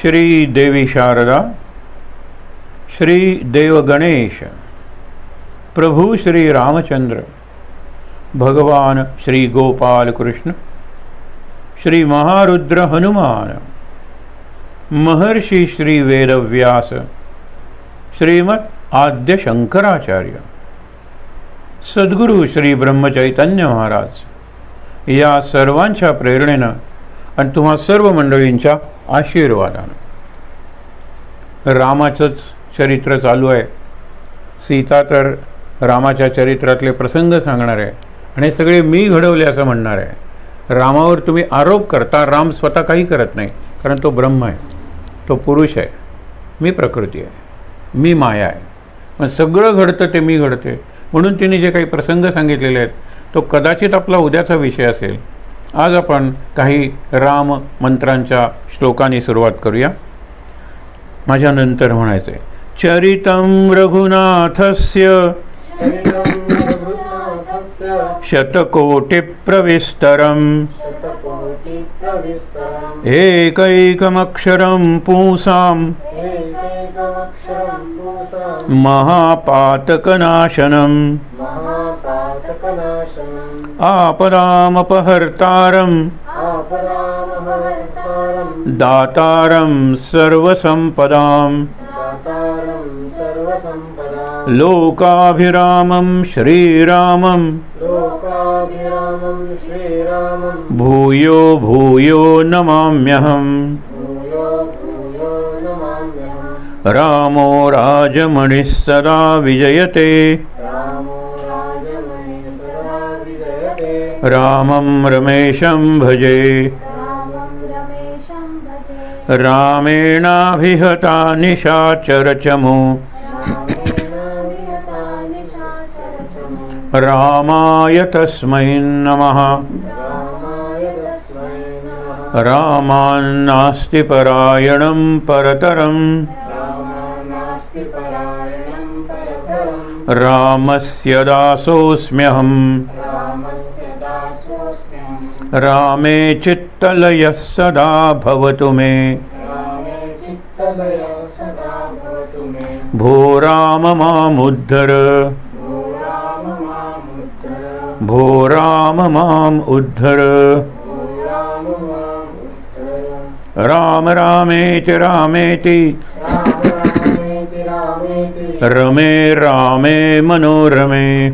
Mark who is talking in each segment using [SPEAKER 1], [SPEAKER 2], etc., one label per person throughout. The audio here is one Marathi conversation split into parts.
[SPEAKER 1] श्री देवी शारदा, श्री देव गणेश, प्रभु श्री रामचंद्र, भगवान श्री गोपाल कृष्ण, श्री महारुद्र हनुमान, महर्षि श्री वेदव्यास, श्रीमद आद्य शंकराचार्य, सद्गुरु श्री ब्रह्मचैतन्य महाराज या सर्वांच्या प्रेरणेनं आणि तुम्हा सर्व मंडळींच्या आशीर्वादानं रामाचंच चरित्र चालू आहे. सीता तर रामाच्या चरित्रातले प्रसंग सांगणार आहे आणि हे सगळे मी घडवले असं म्हणणार आहे. रामावर तुम्ही आरोप करता, राम स्वतः काही करत नाही, कारण तो ब्रह्म आहे, तो पुरुष आहे, मी प्रकृती आहे, मी माया आहे. मग सगळं घडतं ते मी घडते, म्हणून तिने जे काही प्रसंग सांगितलेले आहेत तो कदाचित आपला उद्याचा विषय असेल. आज आपण काही राम मंत्रांच्या श्लोकांनी सुरुवात करूया. माझ्या नंतर म्हणायचे चरितं रघुनाथस्य शतकोटिप्रविस्तरम् एकैकमक्षरं पुंसाम् महापातकनाशनम् आपदामपहर्तारं दातारं सर्वसंपदां लोकाभिरामं श्रीरामं भूयो भूयो नमाम्यहम्. रामो राजमणिः सदा विजयते रामं रमेशं भजे रामेणाभिहता निशाचरचमो रामाय तस्मै नमः. रामान्नास्ति परायणं परतरम् रामस्य दासोऽस्म्यहम्. रामे चित्तलयः सदा भवतु मे. भो राम मामुद्धर, भो राम माम उद्धर. राम रामेति रामेति रमे रामे मनोरमे.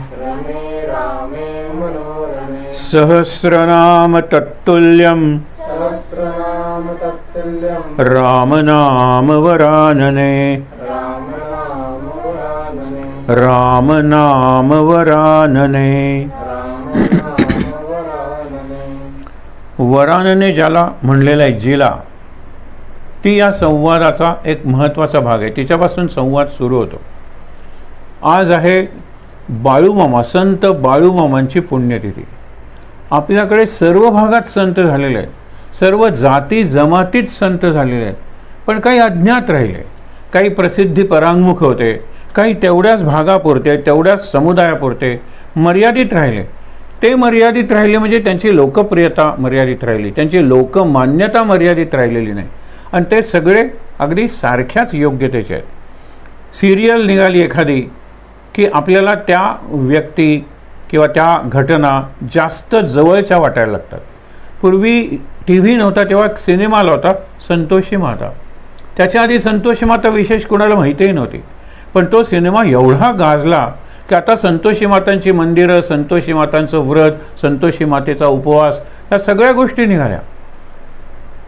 [SPEAKER 1] सहस्रनाम तत्तुल्यं राम नाम वरानने. राम नाम वरानने. वरानने ज्याला म्हणलेला आहे जिला, ती या संवादाचा एक महत्त्वाचा भाग आहे. तिच्यापासून संवाद सुरू होतो. आज आहे बाळूमामा, संत बाळूमामांची पुण्यतिथी. आपल्याकडे सर्व भागात संत झालेले आहेत, सर्व जाती जमातीत संत झालेले आहेत, पण काही अज्ञात राहिले, काही प्रसिद्धी परांगमुख होते, काही तेवढ्याच भागापुरते, तेवढ्याच समुदायापुरते मर्यादित राहिले. ते मर्यादित राहिले म्हणजे त्यांची लोकप्रियता मर्यादित राहिली, त्यांची लोकमान्यता मर्यादित राहिलेली नाही, आणि ते सगळे अगदी सारख्याच योग्यतेचे आहेत. सिरियल निघाली एखादी की आपल्याला त्या व्यक्ती किंवा त्या घटना जास्त जवळच्या वाटायला लागतात. पूर्वी टी व्ही नव्हता तेव्हा एक सिनेमा आला होता, संतोषी माता. त्याच्या आधी संतोषी माता विशेष कोणाला माहितीही नव्हती, पण तो सिनेमा एवढा गाजला की आता संतोषी मातांची मंदिरं, संतोषी मातांचं व्रत, संतोषी मातेचा उपवास, या सगळ्या गोष्टी निघाल्या.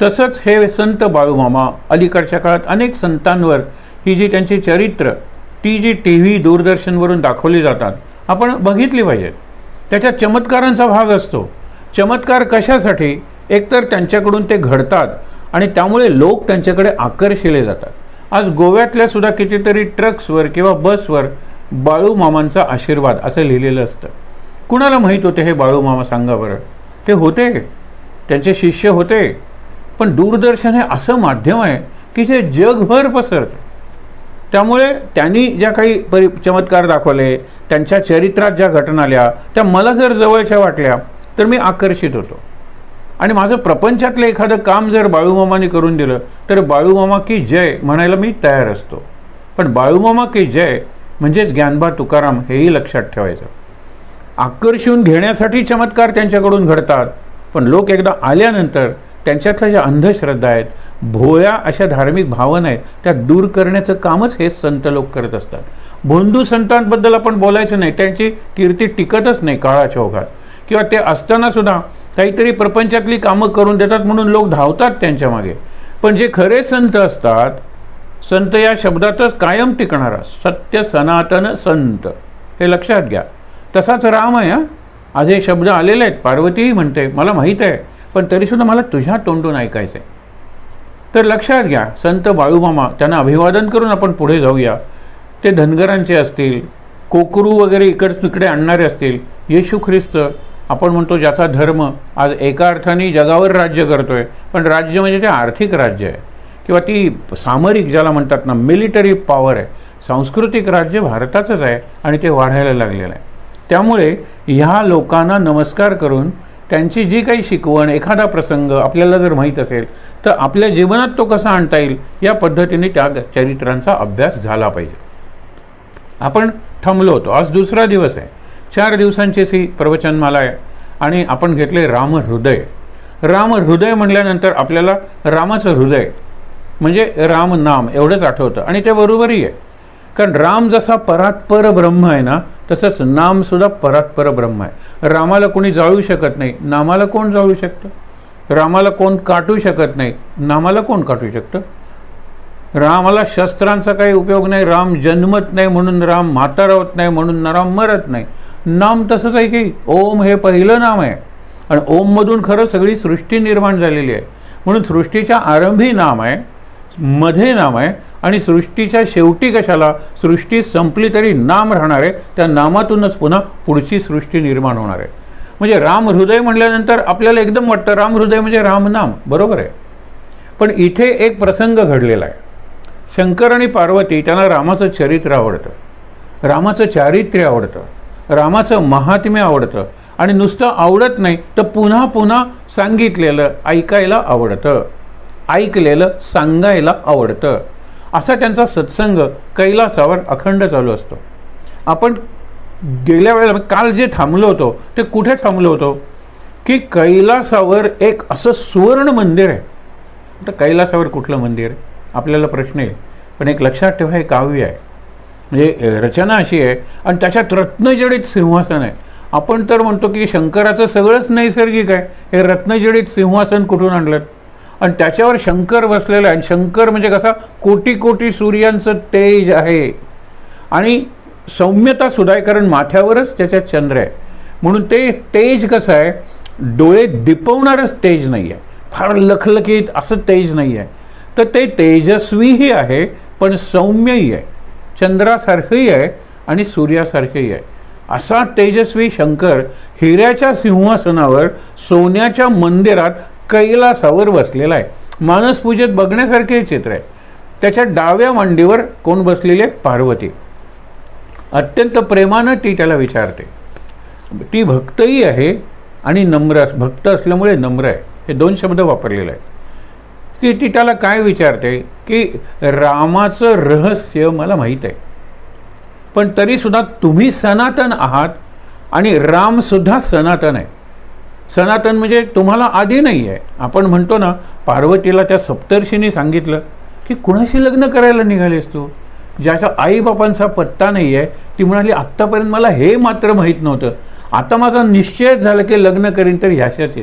[SPEAKER 1] तसंच हे संत बाळूमामा अलीकडच्या काळात अनेक संतांवर ही जी त्यांची चरित्र, ती जी टी व्ही दूरदर्शनवरून दाखवली जातात, आपण बघितली पाहिजेत. त्याच्यात चमत्कारांचा भाग असतो. चमत्कार कशासाठी? एकतर त्यांच्याकडून ते घडतात आणि त्यामुळे लोक त्यांच्याकडे आकर्षिले जातात. आज गोव्यातल्या सुद्धा कितीतरी ट्रक्सवर किंवा बसवर बाळूमामांचा आशीर्वाद असं लिहिलेलं असतं. कुणाला माहीत होते हे बाळूमामा? सांगा बरं. ते होते, त्यांचे शिष्य होते, पण दूरदर्शन हे असं माध्यम आहे की जे जगभर पसरतं. त्यामुळे त्यांनी ज्या काही चमत्कार दाखवले, त्यांच्या चरित्रात ज्या घटना आल्या, त्या मला जर जवळच्या वाटल्या तर मी आकर्षित होतो. आणि माझं प्रपंचातलं एखादं काम जर बाळूमामाने करून दिलं तर बाळूमामा की जय म्हणायला मी तयार असतो. पण बाळूमामा की जय म्हणजेच ज्ञानबा तुकाराम हेही लक्षात ठेवायचं. आकर्षून घेण्यासाठी चमत्कार त्यांच्याकडून घडतात, पण लोक एकदा आल्यानंतर त्यांच्यातल्या ज्या अंधश्रद्धा आहेत, भोळ्या अशा धार्मिक भावना आहेत, त्या दूर करण्याचं कामच हे संत लोक करत असतात. भोंदू संतांबद्दल आपण बोलायचं नाही, त्यांची कीर्ती टिकतच नाही काळाच्या ओघात, किंवा ते असताना सुद्धा काहीतरी प्रपंचातली कामं करून देतात म्हणून लोक धावतात त्यांच्या मागे. पण जे खरे संत असतात, संत या शब्दातच कायम टिकणारा सत्य सनातन संत, हे लक्षात घ्या. तसाच राम आहे. आज हे शब्द आलेले आहेत, पार्वतीही म्हणते मला माहीत आहे, पण तरीसुद्धा मला तुझ्या तोंडून ऐकायचं आहे. तर लक्षात घ्या, संत बाळूमामा, त्यांना अभिवादन करून आपण पुढे जाऊया. ते धनगरांचे असतील, कोकरू वगैरे इकडे आणणारे असतील, येशू ख्रिस्त आपण म्हणतो ज्याचा धर्म आज एका अर्थाने जगावर राज्य करतोय, पण राज्य म्हणजे ते आर्थिक राज्य आहे किंवा ती सामरिक ज्याला म्हणतात ना मिलिटरी पॉवर आहे. सांस्कृतिक राज्य भारताचंच आहे आणि ते वाढायला लागलेलं आहे. त्यामुळे ह्या लोकांना नमस्कार करून त्यांची जी काही शिकवण, एखादा प्रसंग आपल्याला जर माहीत असेल तर आपल्या जीवनात तो कसा आणता येईल या पद्धतीने त्या चरित्रांचा अभ्यास झाला पाहिजे. आपण थांबलो होतो, आज दुसरा दिवस आहे, 4 दिवसांची ही प्रवचनमाला आहे आणि आपण घेतले रामहृदय. रामहृदय म्हटल्यानंतर आपल्याला रामाचं हृदय म्हणजे राम नाम एवढंच आठवतं आणि ते बरोबरही आहे. कारण राम जसा परात्पर ब्रह्म आहे ना, तसंच नामसुद्धा परात्पर ब्रह्म आहे. रामाला कोणी जाळू शकत नाही, नामाला कोण जाळू शकतं? रामाला कोण काटू शकत नाही, नामाला कोण काटू शकतं? रामाला शस्त्रांचा काही उपयोग नाही, राम जन्मत नाही म्हणून राम म्हातारा होत नाही, म्हणून राम मरत नाही. नाम तसंच आहे की ओम हे पहिलं नाम आहे आणि ओममधून खरं सगळी सृष्टी निर्माण झालेली आहे. म्हणून सृष्टीच्या आरंभी नाम आहे, मध्ये नाम आहे आणि सृष्टीच्या शेवटी कशाला, सृष्टी संपली तरी नाम राहणार आहे. त्या नामातूनच पुन्हा पुढची सृष्टी निर्माण होणार आहे. म्हणजे राम हृदय म्हटल्यानंतर आपल्याला एकदम वाटतं राम हृदय म्हणजे रामनाम, बरोबर आहे. पण इथे एक प्रसंग घडलेला आहे. शंकर आणि पार्वती त्यांना रामाचं चरित्र आवडतं, रामाचं चारित्र्य आवडतं, रामाचं महात्म्य आवडतं आणि नुसतं आवडत नाही तर पुन्हा पुन्हा सांगितलेलं ऐकायला आवडतं, ऐकलेलं सांगायला आवडतं. असा त्यांचा सत्संग कैलासावर अखंड चालू असतो. आपण गेल्या वेळेला काल जे थांबलो होतो ते कुठे थांबलो होतो की कैलासावर एक असं सुवर्ण मंदिर आहे. तर कैलासावर कुठलं मंदिर आपल्याला प्रश्न येईल, पण एक लक्षात ठेवा, हे काव्य आहे, म्हणजे रचना अशी आहे आणि त्याच्यात रत्नजडित सिंहासन आहे. आपण तर म्हणतो की शंकराचं सगळंच नैसर्गिक आहे, हे रत्नजडित सिंहासन कुठून आणलं आणि त्याच्यावर शंकर बसलेला आहे. आणि शंकर म्हणजे कसा, कोटी कोटी सूर्यांचं तेज आहे आणि सौम्यता सुद्धा, कारण माथ्यावरच त्याच्यात चंद्र आहे म्हणून ते तेज कसं आहे, डोळे दिपवणारच तेज नाही आहे, फार लखलखीत असं तेज नाही आहे. तर ते तेजस्वीही आहे पण सौम्यही आहे, चंद्रासारखंही आहे आणि सूर्यासारखंही आहे. असा तेजस्वी शंकर हिऱ्याच्या सिंहासनावर सोन्याच्या मंदिरात कैलासावर बसलेला आहे. मानसपूजेत बघण्यासारखे चित्र आहे. त्याच्या डाव्या मांडीवर कोण बसलेली आहे, पार्वती. अत्यंत प्रेमानं ती त्याला विचारते. ती भक्तही आहे आणि नम्र, भक्त असल्यामुळे नम्र आहे, हे 2 शब्द वापरलेले आहेत. की ती त्याला काय विचारते की रामाचं रहस्य मला माहीत आहे, पण तरीसुद्धा तुम्ही सनातन आहात आणि रामसुद्धा सनातन आहे. सनातन म्हणजे तुम्हाला आधी नाही आहे. आपण म्हणतो ना, पार्वतीला त्या सप्तर्षींनी सांगितलं की कुणाशी लग्न करायला निघालेस तू, ज्याच्या आईबापांचा पत्ता नाही आहे. ती म्हणाली आत्तापर्यंत मला हे मात्र माहीत नव्हतं, आता माझा निश्चय झाला की लग्न करीन तर ह्याच्याच.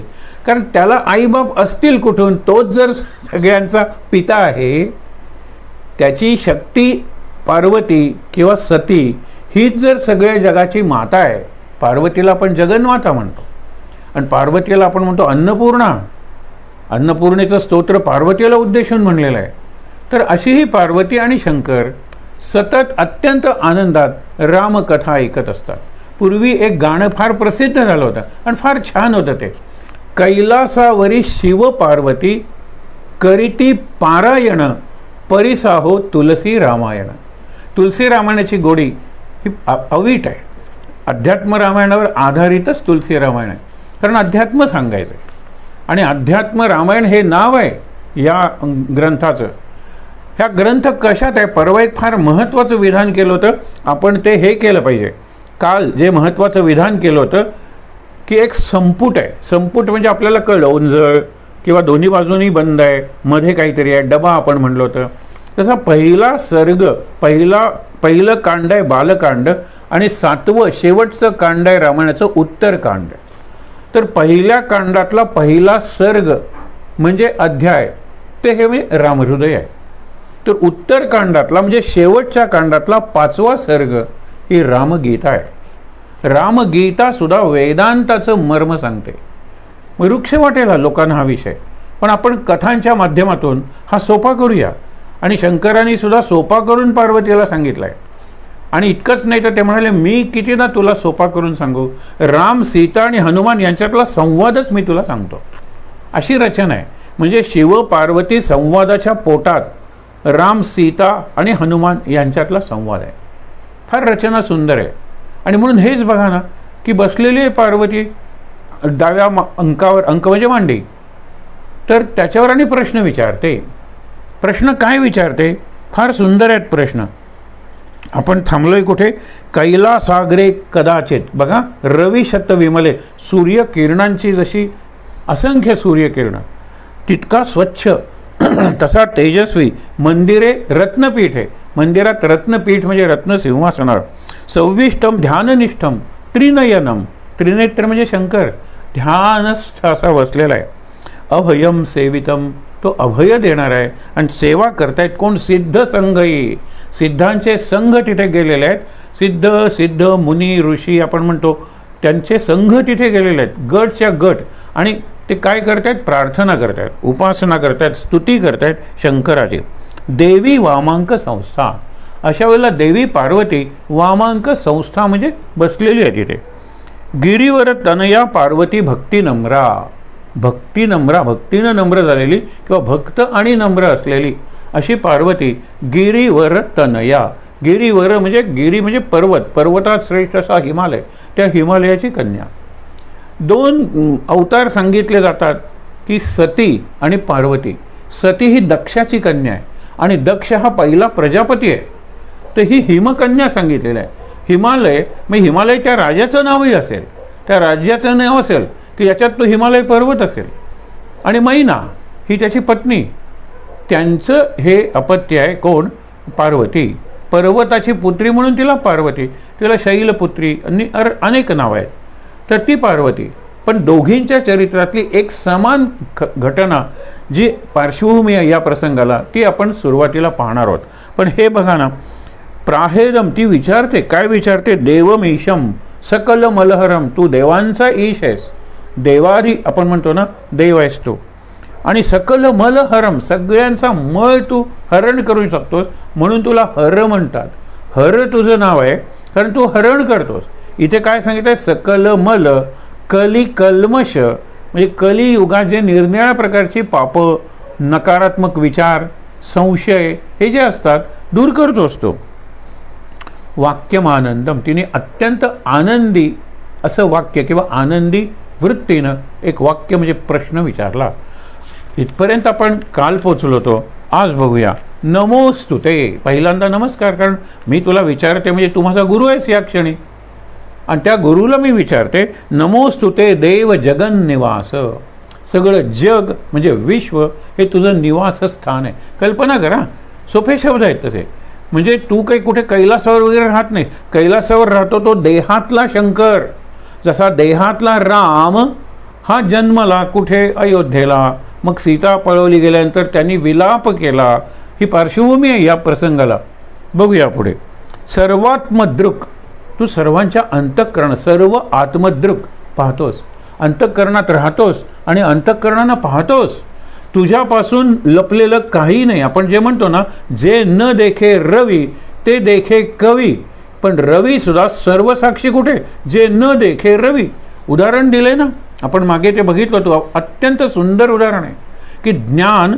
[SPEAKER 1] कारण त्याला आईबाप असतील कुठून, तोच जर सगळ्यांचा पिता आहे. त्याची शक्ती पार्वती किंवा सती हीच जर सगळ्या जगाची माता आहे. पार्वतीला आपण जगन्माता म्हणतो आणि पार्वतीला आपण म्हणतो अन्नपूर्णा. अन्नपूर्णेचं स्तोत्र पार्वतीला उद्देशून म्हणलेलं आहे. तर अशी ही पार्वती आणि शंकर सतत अत्यंत आनंदात रामकथा ऐकत असतात. पूर्वी एक गाणं फार प्रसिद्ध झालं होतं आणि फार छान होतं ते, कैलासावरी शिव पार्वती करीती पारायण परिसाहो तुलसी रामायण. तुलसी रामायणाची गोडी ही अवीट आहे. अध्यात्म रामायणावर आधारितच तुलसी रामायण आहे, कारण अध्यात्म सांगायचं आहे. आणि अध्यात्म रामायण हे नाव आहे या ग्रंथाचं. ह्या ग्रंथ कशात आहे? परवा एक फार महत्त्वाचं विधान केलं होतं, आपण ते हे केलं पाहिजे. काल जे महत्त्वाचं विधान केलं होतं की एक संपुट आहे. संपुट म्हणजे आपल्याला कळलं ओंजळ किंवा दोन्ही बाजूनी बंद आहे, मध्ये काहीतरी आहे, डबा आपण म्हणलं होतं. तसा पहिला सर्ग, पहिलं कांड आहे बालकांड आणि 7वं शेवटचं कांड आहे रामायणाचं उत्तरकांड. तर पहिल्या कांडातला पहिला सर्ग म्हणजे अध्याय ते हे म्हणजे रामहृदय आहे. तर उत्तरकांडातला म्हणजे शेवटच्या कांडातला 5वा सर्ग ही रामगीता आहे. रामगीता सुद्धा वेदांताचं मर्म सांगते. वृक्ष वाटेल लोकांना हा विषय, पण आपण कथांच्या माध्यमातून हा सोपा करूया. आणि शंकरांनी सुद्धा सोपा करून पार्वतीला सांगितलंय. आणि इतकंच नाही तर ते म्हणाले, मी कितीदा तुला सोपा करून सांगू, राम सीता आणि हनुमान यांच्यातला संवादच मी तुला सांगतो. अशी रचना आहे. म्हणजे शिव पार्वती संवादाच्या पोटात राम सीता आणि हनुमान यांच्यातला संवाद आहे. फार रचना सुंदर आहे. आणि म्हणून हेच बघा ना की बसलेली आहे पार्वती डाव्या अंकावर, अंक म्हणजे मांडी, तर त्याच्यावर आणि प्रश्न विचारते. प्रश्न काय विचारते? फार सुंदर आहेत प्रश्न. आपण थांबलोय कुठे? कैलासाग्रे कदाचित. बघा, रवी शत विमले, सूर्यकिरणांची जशी असंख्य सूर्यकिरणं, तितका स्वच्छ तसा तेजस्वी. मंदिरे रत्नपीठ आहे. मंदिरात रत्नपीठ म्हणजे रत्नसिंहासनावर. सविष्टम ध्याननिष्ठम त्रिनयनम, त्रिनेत्र म्हणजे शंकर, ध्यानस्थ असा बसलेला आहे. अभयम सेवितम, तो अभय देणार आहे. आणि सेवा करतायत कोण? सिद्ध संघही, सिद्धांचे संघ तिथे गेलेले आहेत. सिद्ध मुनी ऋषी आपण म्हणतो, त्यांचे संघ तिथे गेलेले आहेत, गटच्या गट. आणि ते काय करतायत? प्रार्थना करतायत, उपासना करतायत, स्तुती करतायत शंकराची. देवी वामांक संस्था, अशा वेळेला देवी पार्वती वामांक संस्था म्हणजे बसलेली आहे तिथे. गिरीवर तनया पार्वती भक्ती नम्रा, भक्ती नम्रा, भक्तीनं नम्र झालेली किंवा भक्त आणि नम्र असलेली अशी पार्वती गिरीवर तनया. गिरीवर म्हणजे गिरी म्हणजे पर्वत, पर्वतात श्रेष्ठ असा हिमालय, त्या हिमालयाची कन्या. 2 अवतार सांगितले जातात की सती आणि पार्वती. सती ही दक्षाची कन्या आहे आणि दक्ष हा पहिला प्रजापती आहे. तर ही हिमकन्या सांगितलेलं आहे. हिमालय मग हिमालय त्या राजाचं नावही असेल, त्या राज्याचं नाव असेल की याच्यात तो हिमालय पर्वत असेल. आणि मैना ही त्याची पत्नी, त्यांचं हे अपत्य आहे कोण? पार्वती. पर्वताची पुत्री म्हणून तिला पार्वती, तिला शैलपुत्री आणि अनेक नावं आहेत. तर ती पार्वती. पण दोघींच्या चरित्रातली एक समान घटना जी पार्श्वभूमी आहे या प्रसंगाला, ती आपण सुरुवातीला पाहणार आहोत. पण हे बघा ना, प्राहेदम, ती विचारते. काय विचारते? देवमीशम सकल मलहरम, तू देवांचा ईश आहेस, देवादी आपण म्हणतो ना, देव आहेस तू. आणि सकल मलहरम, सगळ्यांचा मळ तू हरण करू शकतोस, म्हणून तुला हर म्हणतात. हर तुझं नाव आहे कारण तू हरण करतोस. इथे काय सांगितलं? सकल मल, कली कल्मश म्हणजे कलियुगात जे निरनिराळ्या प्रकारची पाप, नकारात्मक विचार, संशय हे जे असतात दूर करतोस तो. वाक्यमानंदम, तिने अत्यंत आनंदी असं वाक्य किंवा आनंदी वृत्तीनं एक वाक्य म्हणजे प्रश्न विचारला. इथपर्यंत आपण काल पोचलो होतो. आज बघूया नमोस्तुते. पहिल्यांदा नमस्कार, कारण मी तुला विचारते म्हणजे तू माझा गुरु आहेस या क्षणी, आणि त्या गुरुला मी विचारते. नमोस्तुते देव जगन्निवास, सगळं जग म्हणजे विश्व हे तुझं निवासस्थान आहे. कल्पना करा, सोपे शब्द आहेत तसे. म्हणजे तू काही कुठे कैलासावर वगैरे राहत नाही, कैलासावर राहतो तो देहातला शंकर. जसा देहातला राम हा जन्मला कुठे? अयोध्येला. मग सीता पळवली गेल्यानंतर त्यांनी विलाप केला. ही पार्श्वभूमी आहे या प्रसंगाला. बघूया पुढे. सर्वात्मदृक, तू सर्वांच्या अंतःकरण, सर्व आत्मदृक पाहतोस, अंतःकरणात राहतोस आणि अंतःकरणांना पाहतोस. तुझ्यापासून लपलेलं काही नाही. आपण जे म्हणतो ना, जे न देखे रवी ते देखे कवी. पण रवी सुद्धा सर्वसाक्षी कुठे? जे न देखे रवी. उदाहरण दिले ना आपण मागे, ते बघितलं तो अत्यंत सुंदर उदाहरण आहे की ज्ञान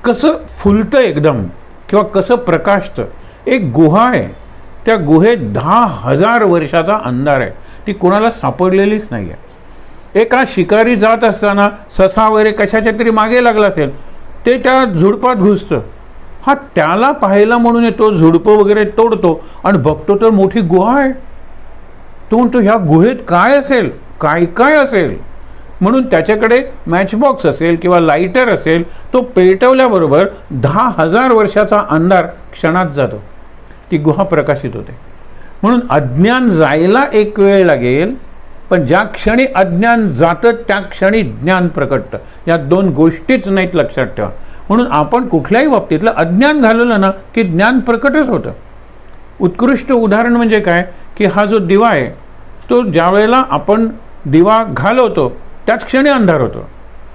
[SPEAKER 1] कसं फुलतं एकदम किंवा कसं प्रकाशतं. एक गुहा आहे, त्या गुहेत 10,000 वर्षाचा अंधार आहे, ती कोणाला सापडलेलीच नाही आहे. एका शिकारी जात असताना ससा वगैरे कशाच्या तरी मागे लागला असेल, ते त्या झुडपात घुसतं. हा त्याला पाहायला म्हणून येतो, झुडपं वगैरे तोडतो आणि बघतो तर मोठी गुहा आहे. तो म्हणतो ह्या गुहेत काय असेल, काय काय असेल. म्हणून त्याच्याकडे मॅचबॉक्स असेल किंवा लायटर असेल, तो पेटवल्याबरोबर 10,000 वर्षाचा अंधार क्षणात जातो, ती गुहा प्रकाशित होते. म्हणून अज्ञान जायला एक वेळ लागेल, पण ज्या क्षणी अज्ञान जातं त्या क्षणी ज्ञान प्रकटतं. या दोन गोष्टीच नाहीत, लक्षात ठेवा. म्हणून आपण कुठल्याही बाबतीतलं अज्ञान घालवलं ना की ज्ञान प्रकटच होतं. उत्कृष्ट उदाहरण म्हणजे काय की हा जो दिवा आहे तो ज्या वेळेला आपण दिवा घालवतो त्याच क्षणी अंधार होतो,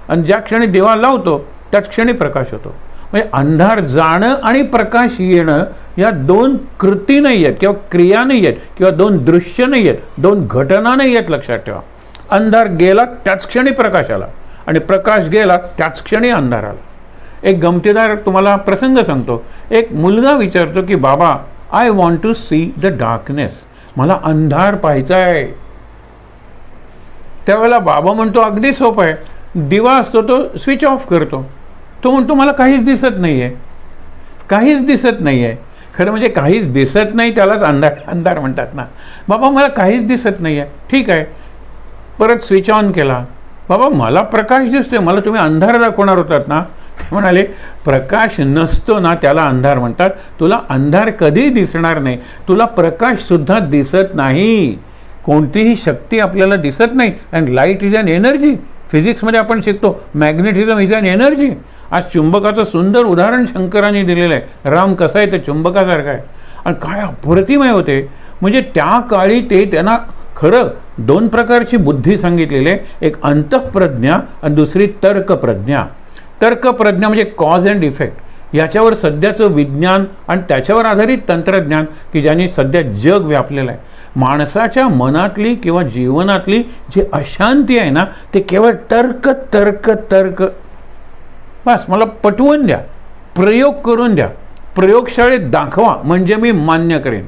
[SPEAKER 1] आणि ज्या क्षणी दिवा लावतो त्याच क्षणी प्रकाश होतो. म्हणजे अंधार जाणं आणि प्रकाश येणं या दोन कृती नाही आहेत किंवा क्रिया नाही आहेत किंवा दोन दृश्य नाही आहेत, दोन घटना नाही आहेत. लक्षात ठेवा. अंधार गेला त्याच क्षणी प्रकाश आला आणि प्रकाश गेला त्याच क्षणी अंधार आला. एक गमतीदार तुम्हाला प्रसंग सांगतो. एक मुलगा विचारतो की बाबा, I want to see the darkness, मला अंधार पाहायचा आहे. त्यावेळेला बाबा म्हणतो अगदी सोपं आहे, दिवा असतो तो स्विच ऑफ करतो. तो म्हणतो मला काहीच दिसत नाही आहे, काहीच दिसत नाही आहे. खरं म्हणजे काहीच दिसत नाही त्यालाच अंधार अंधार म्हणतात ना. बाबा मला काहीच दिसत नाही आहे. ठीक आहे, परत स्विच ऑन केला. बाबा मला प्रकाश दिसतोय, मला तुम्ही अंधार दाखवणार होतात ना. ते म्हणाले प्रकाश नसतो ना त्याला अंधार म्हणतात. तुला अंधार कधी दिसणार नाही, तुला प्रकाशसुद्धा दिसत नाही. कोणतीही शक्ती आपल्याला दिसत नाही. And light is an energy. फिजिक्समध्ये आपण शिकतो मॅग्नेटिझम इज अन एनर्जी. आज चुंबकाचं सुंदर उदाहरण शंकरांनी दिलेलं आहे. राम कसा आहे, ते चुंबकासारखा आहे. आणि काय अप्रतिमय होते. म्हणजे त्या काळी ते त्यांना खरं दोन प्रकारची बुद्धी सांगितलेली आहे, एक अंतःप्रज्ञा आणि दुसरी तर्कप्रज्ञा. तर्कप्रज्ञा म्हणजे कॉज अँड इफेक्ट, याच्यावर सध्याचं विज्ञान आणि त्याच्यावर आधारित तंत्रज्ञान की ज्यांनी सध्या जग व्यापलेलं आहे. माणसाच्या मनातली किंवा जीवनातली जी अशांती आहे ना, ते केवळ तर्क तर्क तर्क. बस मला पटवून द्या, प्रयोग करून द्या, प्रयोगशाळेत दाखवा म्हणजे मी मान्य करेन.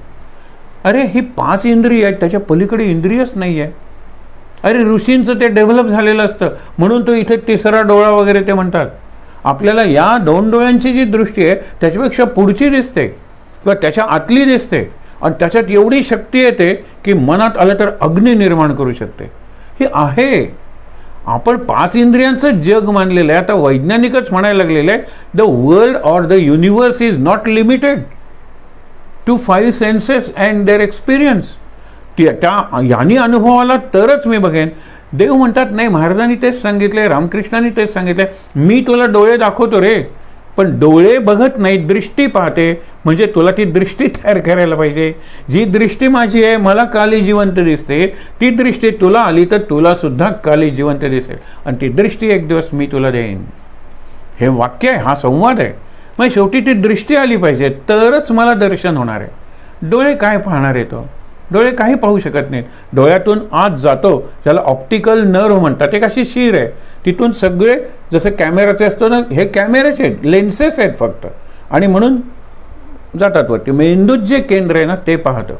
[SPEAKER 1] अरे ही 5 इंद्रिय आहेत, त्याच्या पलीकडे इंद्रियच नाही आहे. अरे ऋषींचं ते डेव्हलप झालेलं असतं म्हणून तो इथे तिसरा डोळा वगैरे ते म्हणतात. आपल्याला या 2 डोळ्यांची जी दृष्टी आहे त्याच्यापेक्षा पुढची दिसते किंवा त्याच्या आतली दिसते, आणि त्याच्यात एवढी शक्ती येते की मनात आलं तर अग्नी निर्माण करू शकते. हे आहे. आपण 5 इंद्रियांचं जग मानलेलं आहे. आता वैज्ञानिकच म्हणायला लागलेलं आहे the world or the universe is not limited to 5 senses and their experience. त्या यानी अनुभवाला तरच मी बघेन. देव म्हणतात नाही, महाराजांनी तेच सांगितले, रामकृष्णांनी तेच सांगितले, मी तुला डोळे दाखवतो रे, पण डोळे बघत नाही, दृष्टी पाहते. म्हणजे तुला ती दृष्टी तयार करायला पाहिजे. जी दृष्टी माझी आहे मला काली जिवंत दिसते, ती दृष्टी तुला आली तर तुला सुद्धा काली जिवंत दिसेल, आणि ती दृष्टी एक दिवस मी तुला देईन. हे वाक्य आहे, हा संवाद आहे. मग शेवटी ती दृष्टी आली पाहिजे तरच मला दर्शन होणार आहे. डोळे काय पाहणार आहे? तो डोळे काही पाहू शकत नाहीत. डोळ्यातून आत जातो, ज्याला ऑप्टिकल नर्व म्हणतात, एक अशी शीर आहे, तिथून सगळे जसं कॅमेराचे असतो ना, हे कॅमेराचे आहेत, लेन्सेस आहेत फक्त, आणि म्हणून जातात वरती. मेंदूत जे केंद्र आहे ना ते पाहतं.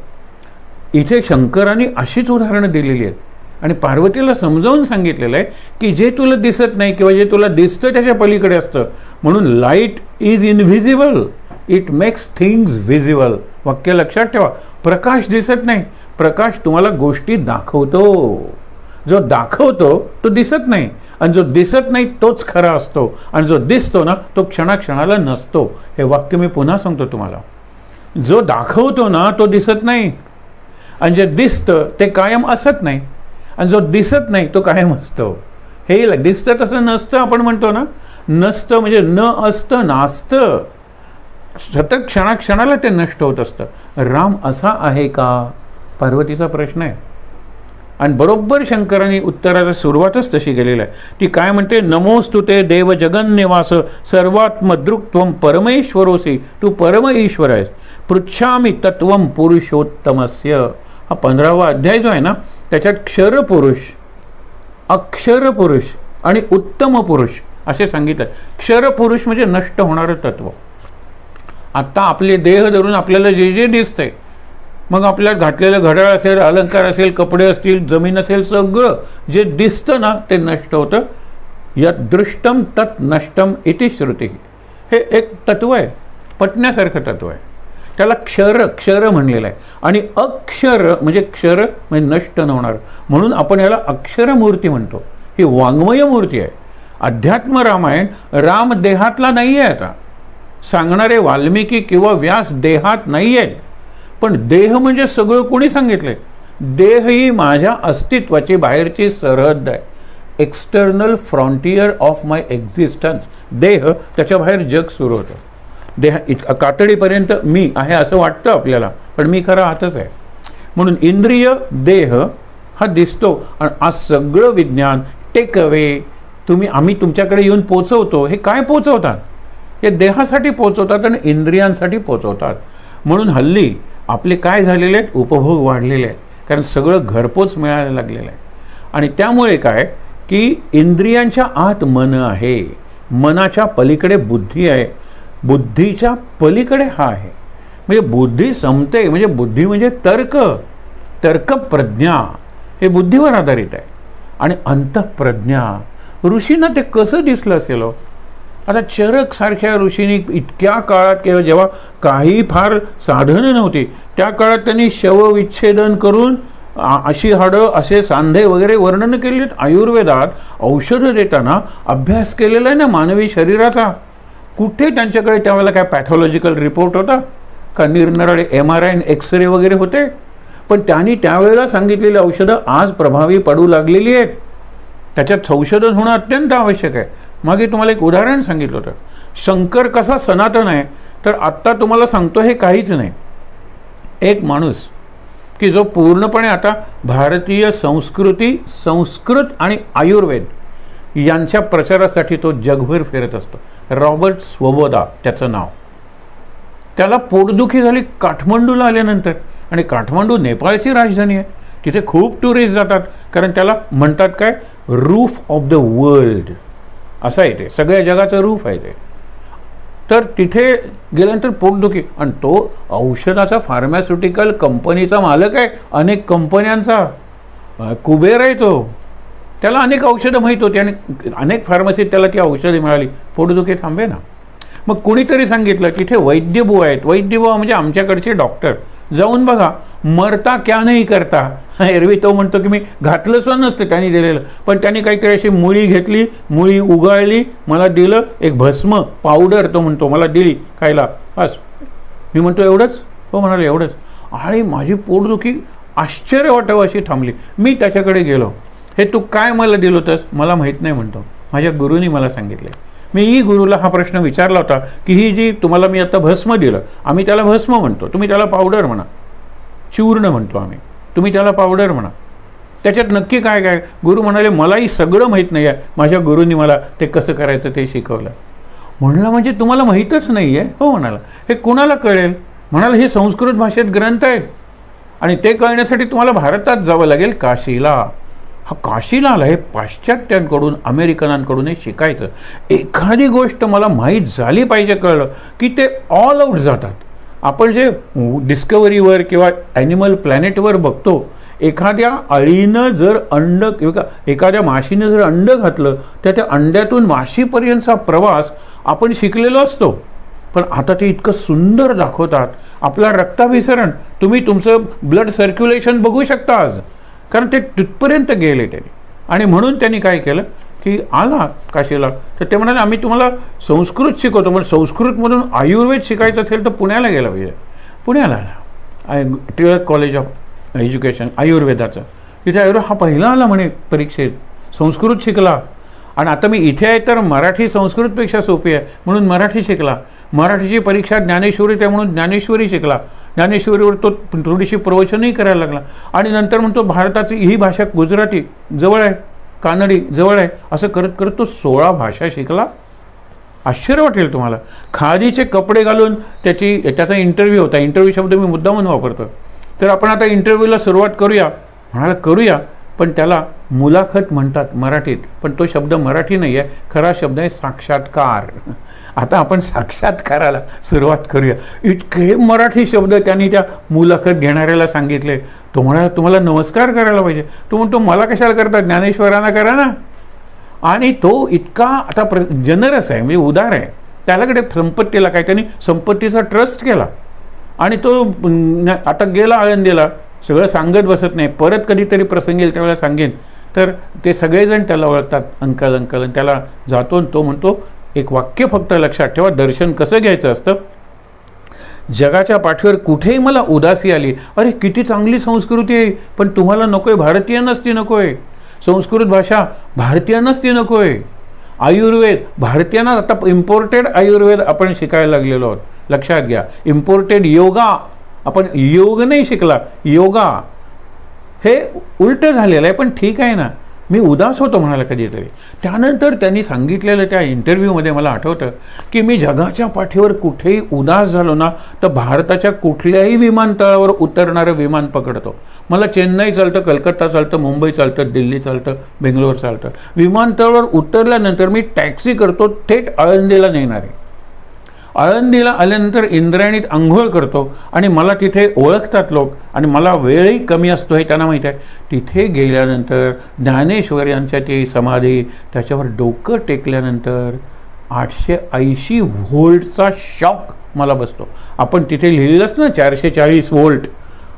[SPEAKER 1] इथे शंकरांनी अशीच उदाहरणं दिलेली आहेत आणि पार्वतीला समजावून सांगितलेलं आहे की जे तुला दिसत नाही किंवा जे तुला दिसतं त्याच्या पलीकडे असतं. म्हणून light is invisible, it makes things visible. वाक्य लक्षात ठेवा. प्रकाश दिसत नाही, प्रकाश तुम्हाला गोष्टी दाखवतो. जो दाखवतो तो दिसत नाही, आणि जो दिसत नाही तोच खरा असतो, आणि जो दिसतो ना तो क्षणाक्षणाला नसतो. हे वाक्य मी पुन्हा सांगतो तुम्हाला. जो दाखवतो ना तो दिसत नाही, आणि जे दिसतं ते कायम असत नाही, आणि जो दिसत नाही तो कायम असतो. हे दिसतं तसं नसतं आपण म्हणतो ना, नसतं म्हणजे न असतं, नासतं. सतत क्षणाक्षणाला ते नष्ट होत असतं. राम असा आहे का? पार्वतीचा प्रश्न आहे. आणि बरोबर शंकरांनी उत्तराची सुरुवातच तशी केलेली आहे. ती काय म्हणते? नमोस्तुते देव जगन्निवास सर्वात्मदृक्त्वं परमेश्वरोसी. तू परम ईश्वर आहेस. पृच्छामि तत्वं पुरुषोत्तमस्य. हा 15वा अध्याय जो आहे ना त्याच्यात क्षरपुरुष, अक्षरपुरुष आणि उत्तम पुरुष असे सांगितलं. क्षरपुरुष म्हणजे नष्ट होणारं तत्व. आता आपले देह धरून आपल्याला जे जे दिसतंय मग आपल्या घातलेलं घड्याळ असेल, अलंकार असेल, कपडे असतील, जमीन असेल, सगळं जे दिसतं ना ते नष्ट होतं. यत् दृष्टम तत् नष्टम इति श्रुती. हे एक तत्व आहे, पटण्यासारखं तत्व आहे. त्याला क्षर म्हणलेलं आहे. आणि अक्षर म्हणजे क्षर म्हणजे नष्ट न होणार, म्हणून आपण याला अक्षरमूर्ती म्हणतो. ही वाङ्मय मूर्ती आहे. अध्यात्म रामायण राम देहातला नाही आहे. आता सांगणारे वाल्मिकी किंवा व्यास देहात नाही आहेत, पण देह म्हणजे सगळं कोणी सांगितलंय? देह ही माझ्या अस्तित्वाची बाहेरची सरहद्द आहे, external frontier of my existence. देह, त्याच्या बाहेर जग सुरू होतं. देह कातडीपर्यंत मी आहे असं वाटतं आपल्याला, पण मी खरा आतच आहे. म्हणून इंद्रिय देह हा दिसतो. आणि आज सगळं विज्ञान टेक अवे आम्ही तुमच्याकडे येऊन पोचवतो. हे काय पोचवतात? हे देहासाठी पोचवतात आणि इंद्रियांसाठी पोचवतात. म्हणून हल्ली आपले काय झालेले आहेत? उपभोग वाढलेले आहेत, कारण सगळं घरपोच मिळायला लागलेलं आहे. आणि त्यामुळे काय की इंद्रियांच्या आत मन आहे, मनाच्या पलीकडे बुद्धी आहे, बुद्धीच्या पलीकडे हा आहे. म्हणजे बुद्धी संपते. म्हणजे बुद्धी म्हणजे तर्क प्रज्ञा हे बुद्धीवर आधारित आहे. आणि अंतःप्रज्ञा ऋषींना ते कसं दिसलं असेल? आता चरक सारख्या ऋषींनी इतक्या काळात किंवा जेव्हा काही फार साधनं नव्हती त्या काळात त्यांनी शवविच्छेदन करून अशी हाडं, असे सांधे वगैरे वर्णन केले. आयुर्वेदात औषधं देताना अभ्यास केलेला आहे ना मानवी शरीराचा. कुठे त्यांच्याकडे त्यावेळेला काय पॅथॉलॉजिकल रिपोर्ट होता का? निरनिराळे MRI एक्सरे वगैरे होते. पण त्यांनी त्यावेळेला सांगितलेली औषधं आज प्रभावी पडू लागलेली आहेत. त्याच्यात संशोधन होणं अत्यंत आवश्यक आहे. मागे तुम्हाला एक उदाहरण सांगितलं होतं. शंकर कसा सनातन आहे, तर आत्ता तुम्हाला सांगतो हे काहीच नाही. एक माणूस की जो पूर्णपणे आता भारतीय संस्कृती, संस्कृत आणि आयुर्वेद यांच्या प्रचारासाठी तो जगभर फिरत असतो. रॉबर्ट स्वबोदा त्याचं नाव. त्याला पोटदुखी झाली काठमांडूला आल्यानंतर. आणि काठमांडू नेपाळची राजधानी आहे. तिथे खूप टुरिस्ट जातात, कारण त्याला म्हणतात काय, रूफ ऑफ द वर्ल्ड असं आहे ते, सगळ्या जगाचं रूफ आहे ते. तर तिथे गेल्यानंतर पोटदुखी, आणि तो औषधाचा फार्मास्युटिकल कंपनीचा मालक आहे, अनेक कंपन्यांचा कुबेर आहे तो. त्याला अनेक औषधं माहीत होती आणि अनेक फार्मसीत त्याला ती औषधे मिळाली. पोटदुखी थांबे ना. मग कुणीतरी सांगितलं तिथे वैद्यबुवा आहेत. वैद्यबुवा म्हणजे आमच्याकडचे डॉक्टर. जाऊन बघा, मरता क्या नाही करता. एरवी तो म्हणतो की मी घातलं सुद्धा नसतं त्यांनी दिलेलं, पण त्यांनी काहीतरी अशी मुळी घेतली, मुळी उगाळली, मला दिलं एक भस्म पावडर, तो म्हणतो मला दिली खायला, बस. मी म्हणतो एवढंच? हो म्हणाले एवढंच. आणि माझी पोटदुखी आश्चर्य वाटावं अशी थांबली. मी त्याच्याकडे गेलो. हे तू काय मला दिलं होतंस? मला माहीत नाही म्हणतो, माझ्या गुरुनी मला सांगितले. मी ही गुरुला हा प्रश्न विचारला होता की ही जी तुम्हाला मी आता भस्म दिलं, आम्ही त्याला भस्म म्हणतो, तुम्ही त्याला पावडर म्हणा. चूर्ण म्हणतो आम्ही, तुम्ही त्याला पावडर म्हणा. त्याच्यात नक्की काय काय? गुरु म्हणाले मलाही सगळं माहीत नाही आहे, माझ्या गुरुंनी मला ते कसं करायचं ते शिकवलं. म्हणलं म्हणजे तुम्हाला माहीतच नाही आहे? हो म्हणाला. हे कुणाला कळेल? म्हणाला हे संस्कृत भाषेत ग्रंथ आहेत आणि ते कळण्यासाठी तुम्हाला भारतात जावं लागेल, काशीला. हा काशीला आला, हे पाश्चात्यांकडून अमेरिकनांकडून हे शिकायचं. एखादी गोष्ट मला माहीत झाली पाहिजे, कळलं की ते ऑल आउट जातात. आपण जे डिस्कवरीवर किंवा ॲनिमल प्लॅनेटवर बघतो, एखाद्या अळीनं जर अंड किंवा एखाद्या माशीनं जर अंड घातलं तर त्या अंड्यातून माशीपर्यंतचा प्रवास आपण शिकलेलो असतो. पण आता ते इतकं सुंदर दाखवतात. आपला रक्ताभिसरण, तुम्ही तुमचं ब्लड सर्क्युलेशन बघू शकता आज, कारण ते तिथपर्यंत गेले त्यांनी. आणि म्हणून त्यांनी काय केलं की आला काशीला, तर ते म्हणाले आम्ही तुम्हाला संस्कृत शिकवतो, पण संस्कृतमधून आयुर्वेद शिकायचं असेल तर पुण्याला गेला पाहिजे. पुण्याला आला, टिळक कॉलेज ऑफ एज्युकेशन आयुर्वेदाचं. तिथे आयुर्वेद हा पहिला आला म्हणे परीक्षेत, संस्कृत शिकला. आणि आता मी इथे आहे तर मराठी संस्कृतपेक्षा सोपी आहे म्हणून मराठी शिकला. मराठीची परीक्षा ज्ञानेश्वरी आहे म्हणून ज्ञानेश्वरी शिकला. ज्ञानेश्वरीवर तो थोडीशी प्रवचनही करायला लागला. आणि नंतर म्हणतो भारताची ही भाषा गुजराती जवळ आहे, कानडी जवळ आहे, असं करत करत तो 16 भाषा शिकला. आश्चर्य वाटेल तुम्हाला. खादीचे कपडे घालून त्याचा इंटरव्ह्यू होता. इंटरव्ह्यू शब्द मी मुद्दामून वापरतो. तर आपण आता इंटरव्ह्यूला सुरुवात करूया. म्हणाला करूया, पण त्याला मुलाखत म्हणतात मराठीत, पण तो शब्द मराठी नाही आहे, खरा शब्द आहे साक्षात्कार. आता आपण साक्षात्काराला सुरुवात करूया. इतके मराठी शब्द त्यांनी त्या मुलाखत घेणाऱ्याला सांगितले. तो म्हणाला तुम्हाला नमस्कार करायला पाहिजे. तो म्हणतो मला कशाला करता, ज्ञानेश्वरांना करा ना. आणि तो इतका आता जनरस आहे, म्हणजे उदार आहे. त्यालाकडे संपत्तीला काय, त्यांनी संपत्तीचा ट्रस्ट केला आणि तो आता गेला आळंदीला. सगळं सांगत बसत नाही, परत कधीतरी प्रसंग येईल त्यावेळेला सांगेन. तर ते सगळेजण त्याला ओळखतात, अंकल अंकल. आणि त्याला जातो तो म्हणतो एक वाक्य फक्त लक्षात ठेवा, दर्शन कसं घ्यायचं असतं. जगाच्या पाठीवर कुठेही मला उदासी आली, अरे किती चांगली संस्कृती आहे, पण तुम्हाला नको आहे, भारतीयांनाच ती नको आहे. संस्कृत भाषा भारतीयांनाच ती नको आहे. आयुर्वेद भारतीयांना, आता इम्पोर्टेड आयुर्वेद आपण शिकायला लागलेलो आहोत. लक्षात घ्या, इम्पोर्टेड योगा, आपण योग नाही शिकला, योगा हे उलटं झालेलं आहे. पण ठीक आहे ना, मी उदास होतो म्हणाला कधीतरी. त्यानंतर त्यांनी सांगितलेलं त्या इंटरव्ह्यूमध्ये मला आठवतं की मी जगाच्या पाठीवर कुठेही उदास झालो ना तर भारताच्या कुठल्याही विमानतळावर उतरणारं विमान पकडतो. मला चेन्नई चालतं, कलकत्ता चालतं, मुंबई चालतं, दिल्ली चालतं, बेंगलोर चालतं. विमानतळावर उतरल्यानंतर मी टॅक्सी करतो, थेट आळंदीला नेणार आहे. आळंदीला आल्यानंतर इंद्रायणीत आंघोळ करतो आणि मला तिथे ओळखतात लोक आणि मला वेळही कमी असतो हे त्यांना माहीत आहे. तिथे गेल्यानंतर ज्ञानेश्वर यांच्या ती समाधी, त्याच्यावर डोकं टेकल्यानंतर 880 व्होल्टचा शॉक मला बसतो. आपण तिथे लिहिलेलंच ना 440 व्होल्ट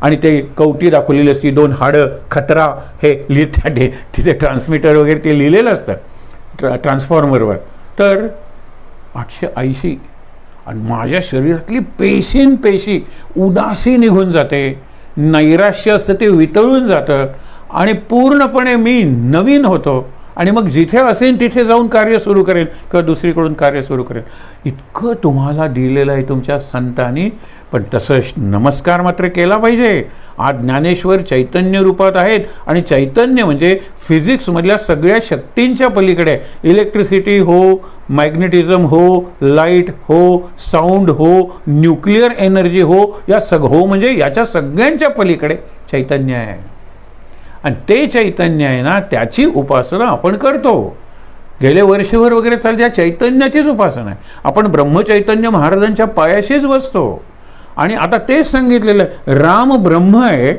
[SPEAKER 1] आणि ते कवटी दाखवलेली असती, 2 हाडं, खतरा हे तिथे ट्रान्समीटर वगैरे ते लिहिलेलं असतं ट्रान्सफॉर्मरवर. तर 880 आणि माझ्या शरीरातली पेशी उदासी निघून जाते, नैराश्य असतं ते वितळून जातं आणि पूर्णपणे मी नवीन होतो. आणि मग जिथे असेल तिथे जाऊन कार्य सुरू करेन किंवा दुसरीकडून कार्य सुरू करेन. इतकं तुम्हाला दिलेलं आहे तुमच्या संतांनी. पण तसं नमस्कार मात्र केला पाहिजे. आज ज्ञानेश्वर चैतन्य रूपात आहेत आणि चैतन्य म्हणजे फिजिक्समधल्या सगळ्या शक्तींच्या पलीकडे. इलेक्ट्रिसिटी हो, मॅग्नेटिझम हो, लाईट हो, साऊंड हो, न्यूक्लिअर एनर्जी हो, हो म्हणजे याच्या सगळ्यांच्या पलीकडे चैतन्य आहे. आणि ते चैतन्य आहे ना, त्याची उपासना आपण करतो. गेले वर्षभर वगैरे चालते त्या चैतन्याचीच उपासना आहे. आपण ब्रह्मचैतन्य महाराजांच्या पायाशीच बसतो. आणि आता तेच सांगितलेलं आहे, राम ब्रह्म आहे,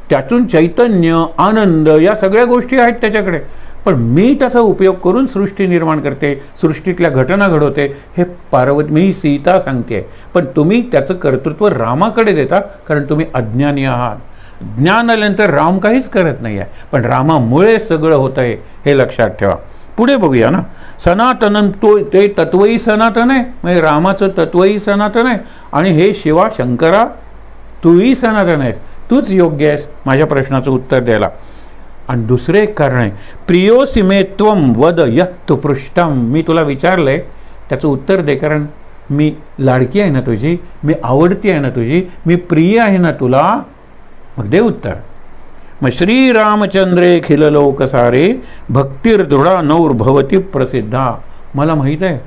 [SPEAKER 1] त्यातून चैतन्य, आनंद या सगळ्या गोष्टी आहेत त्याच्याकडे. पण मी त्याचा उपयोग करून सृष्टी निर्माण करते, सृष्टीतल्या घटना घडवते. हे पार्वती, मी सीता सांगते. पण तुम्ही त्याचं कर्तृत्व रामाकडे देता कारण तुम्ही अज्ञानी आहात. ज्ञान आल्यानंतर राम काहीच करत नाही आहे, पण रामामुळे सगळं होतं आहे हे लक्षात ठेवा. पुढे बघूया ना. सनातनम, तो ते तत्वही सनातन आहे, म्हणजे रामाचं तत्वही सनातन आहे. आणि हे शिवा शंकरा, तूही सनातन आहेस, तूच योग्य आहेस माझ्या प्रश्नाचं उत्तर द्यायला. आणि दुसरे एक कारण आहे, प्रियोसी मे त्वम वद यत्तु पृष्ठम. मी तुला विचारलं आहे त्याचं उत्तर दे, कारण मी लाडकी आहे ना तुझी, मी आवडती आहे ना तुझी, मी प्रिय आहे ना तुला. मग दे उत्तर. मग श्रीरामचंद्रे खिल लोक सारे भक्तिर्दृढा नौर्भवती प्रसिद्धा. मला माहीत आहे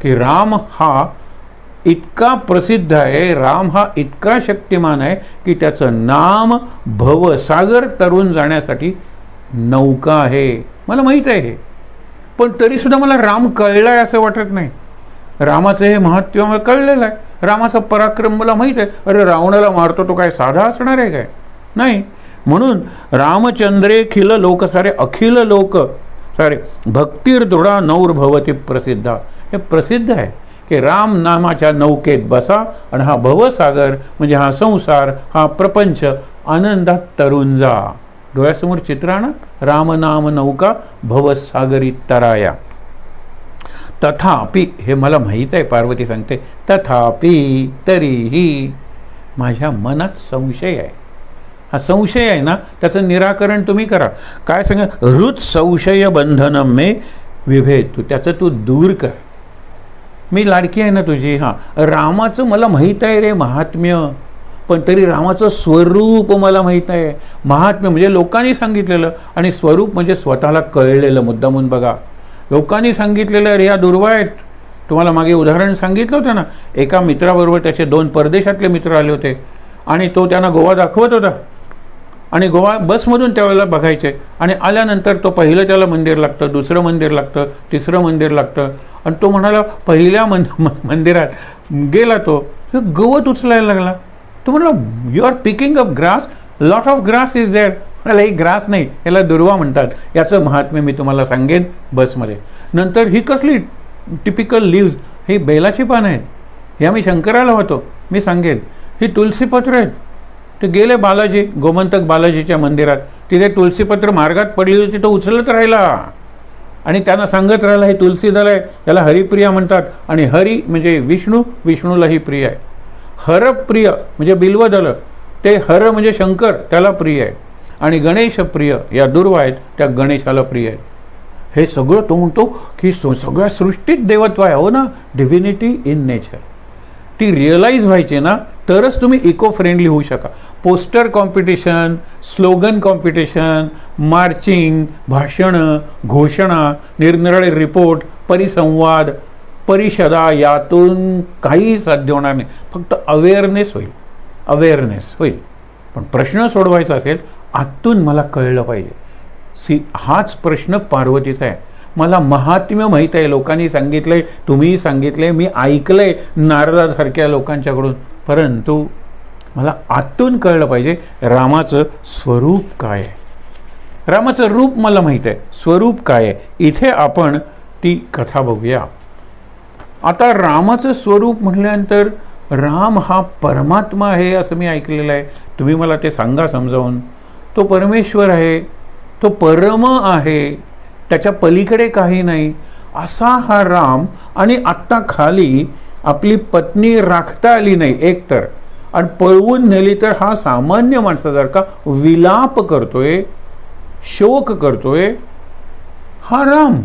[SPEAKER 1] की राम हा इतका प्रसिद्ध आहे, राम हा इतका शक्तिमान आहे की त्याचं नाम भवसागर तरून जाण्यासाठी नौका आहे. मला माहीत आहे हे, पण तरीसुद्धा मला राम कळला आहे असं वाटत नाही. रामाचं हे महत्त्व मला कळलेलं आहे, रामाचा पराक्रम मला माहीत आहे. अरे रावणाला मारतो तो काय साधा असणार आहे काय? नाही. म्हणून रामचंद्रे खिल लोक सारे, अखिल लोक सारे भक्तिर्दृढा नौर्भवती प्रसिद्धा. हे प्रसिद्ध आहे की राम नामाच्या नौकेत बसा आणि हा भवसागर म्हणजे हा संसार, हा प्रपंच आनंदात तरुण जा. डोळ्यासमोर चित्र आणा, रामनाम नौका भवसागरी तराया. तथापि, हे मला माहीत आहे, पार्वती सांगते, तथापि तरीही माझ्या मनात संशय आहे. हा संशय आहे ना, त्याचं निराकरण तुम्ही करा. काय सांगा, हृत संशय बंधनम मे विभेद. तू त्याचं तू दूर कर. मी लाडकी आहे ना तुझी. हां, रामाचं मला माहीत आहे रे महात्म्य, पण तरी रामाचं स्वरूप मला माहीत आहे. महात्म्य म्हणजे लोकांनी सांगितलेलं आणि स्वरूप म्हणजे स्वतःला कळलेलं. मुद्दामून बघा, लोकांनी सांगितलेलं अरे या दुर्वा आहेत. तुम्हाला मागे उदाहरण सांगितलं होतं ना, एका मित्राबरोबर त्याचे 2 परदेशातले मित्र आले होते आणि तो त्यांना गोवा दाखवत होता. आणि गोवा बसमधून त्यावेळेला बघायचे. आणि आल्यानंतर तो पहिलं त्याला मंदिर लागतं, दुसरं मंदिर लागतं, तिसरं मंदिर लागतं. आणि तो म्हणाला पहिल्या मंदिरात गेला, तो गवत उचलायला लागला. तो म्हणाला you are picking up grass, lot of grass is there. म्हणाला ही ग्रास नाही, याला दुर्वा म्हणतात, याचं महात्म्य मी तुम्हाला सांगेन बसमध्ये. नंतर ही कसली टिपिकल लिव्ज, ही बेलाची पानं आहेत, ह्या मी शंकराला होतो, मी सांगेन. ही तुलसीपत्र आहेत. ते गेले बालाजी, गोमंतक बालाजीच्या मंदिरात, तिथे तुलसीपत्र मार्गात पडली होती, तो उचलत राहिला आणि त्यांना सांगत राहिला हे तुलसी दल आहे, याला हरिप्रिया म्हणतात. आणि हरी म्हणजे विष्णू, विष्णूलाही प्रिय आहे. हरप्रिय म्हणजे बिल्वदल, ते हर म्हणजे शंकर, त्याला प्रिय आहे. आणि गणेश प्रिय, या दुर्वा आहेत, त्या गणेशाला प्रिय आहेत. हे सगळं तो म्हणतो की सगळ्या सृष्टीत देवत्व आहे. हो ना, डिव्हिनिटी इन नेचर. ती रिअलाईज व्हायची ना, तरच तुम्ही इको फ्रेंडली होऊ शका. Poster competition, slogan competition, marching, भाषणं, घोषणा, निरनिराळे रिपोर्ट, परिसंवाद, परिषदा, यातून काही साध्य होणार नाही. फक्त अवेअरनेस होईल. पण प्रश्न सोडवायचा असेल, आतून मला कळलं पाहिजे. हाच प्रश्न पार्वतीचा आहे. मला महात्म्य माहीत आहे, लोकांनी सांगितलंय, तुम्हीही सांगितलंय, मी ऐकलंय नारदासारख्या लोकांच्याकडून, परंतु मला आतून कळलं पाहिजे रामाचं स्वरूप काय आहे. रामाचं रूप मला माहीत आहे, स्वरूप काय आहे. इथे आपण ती कथा बघूया. आता रामाचं स्वरूप म्हटल्यानंतर राम हा परमात्मा आहे असं मी ऐकलेलं आहे. तुम्ही मला ते सांगा समजावून. तो परमेश्वर आहे, तो परम आहे, त्याच्या पलीकडे काही नाही असा हा राम. आणि आत्ता खाली आपली पत्नी राखता आली नाही एकतर, आणि पळवून नेली तर हा सामान्य माणसासारखा विलाप करतोय, शोक करतोय, हा राम.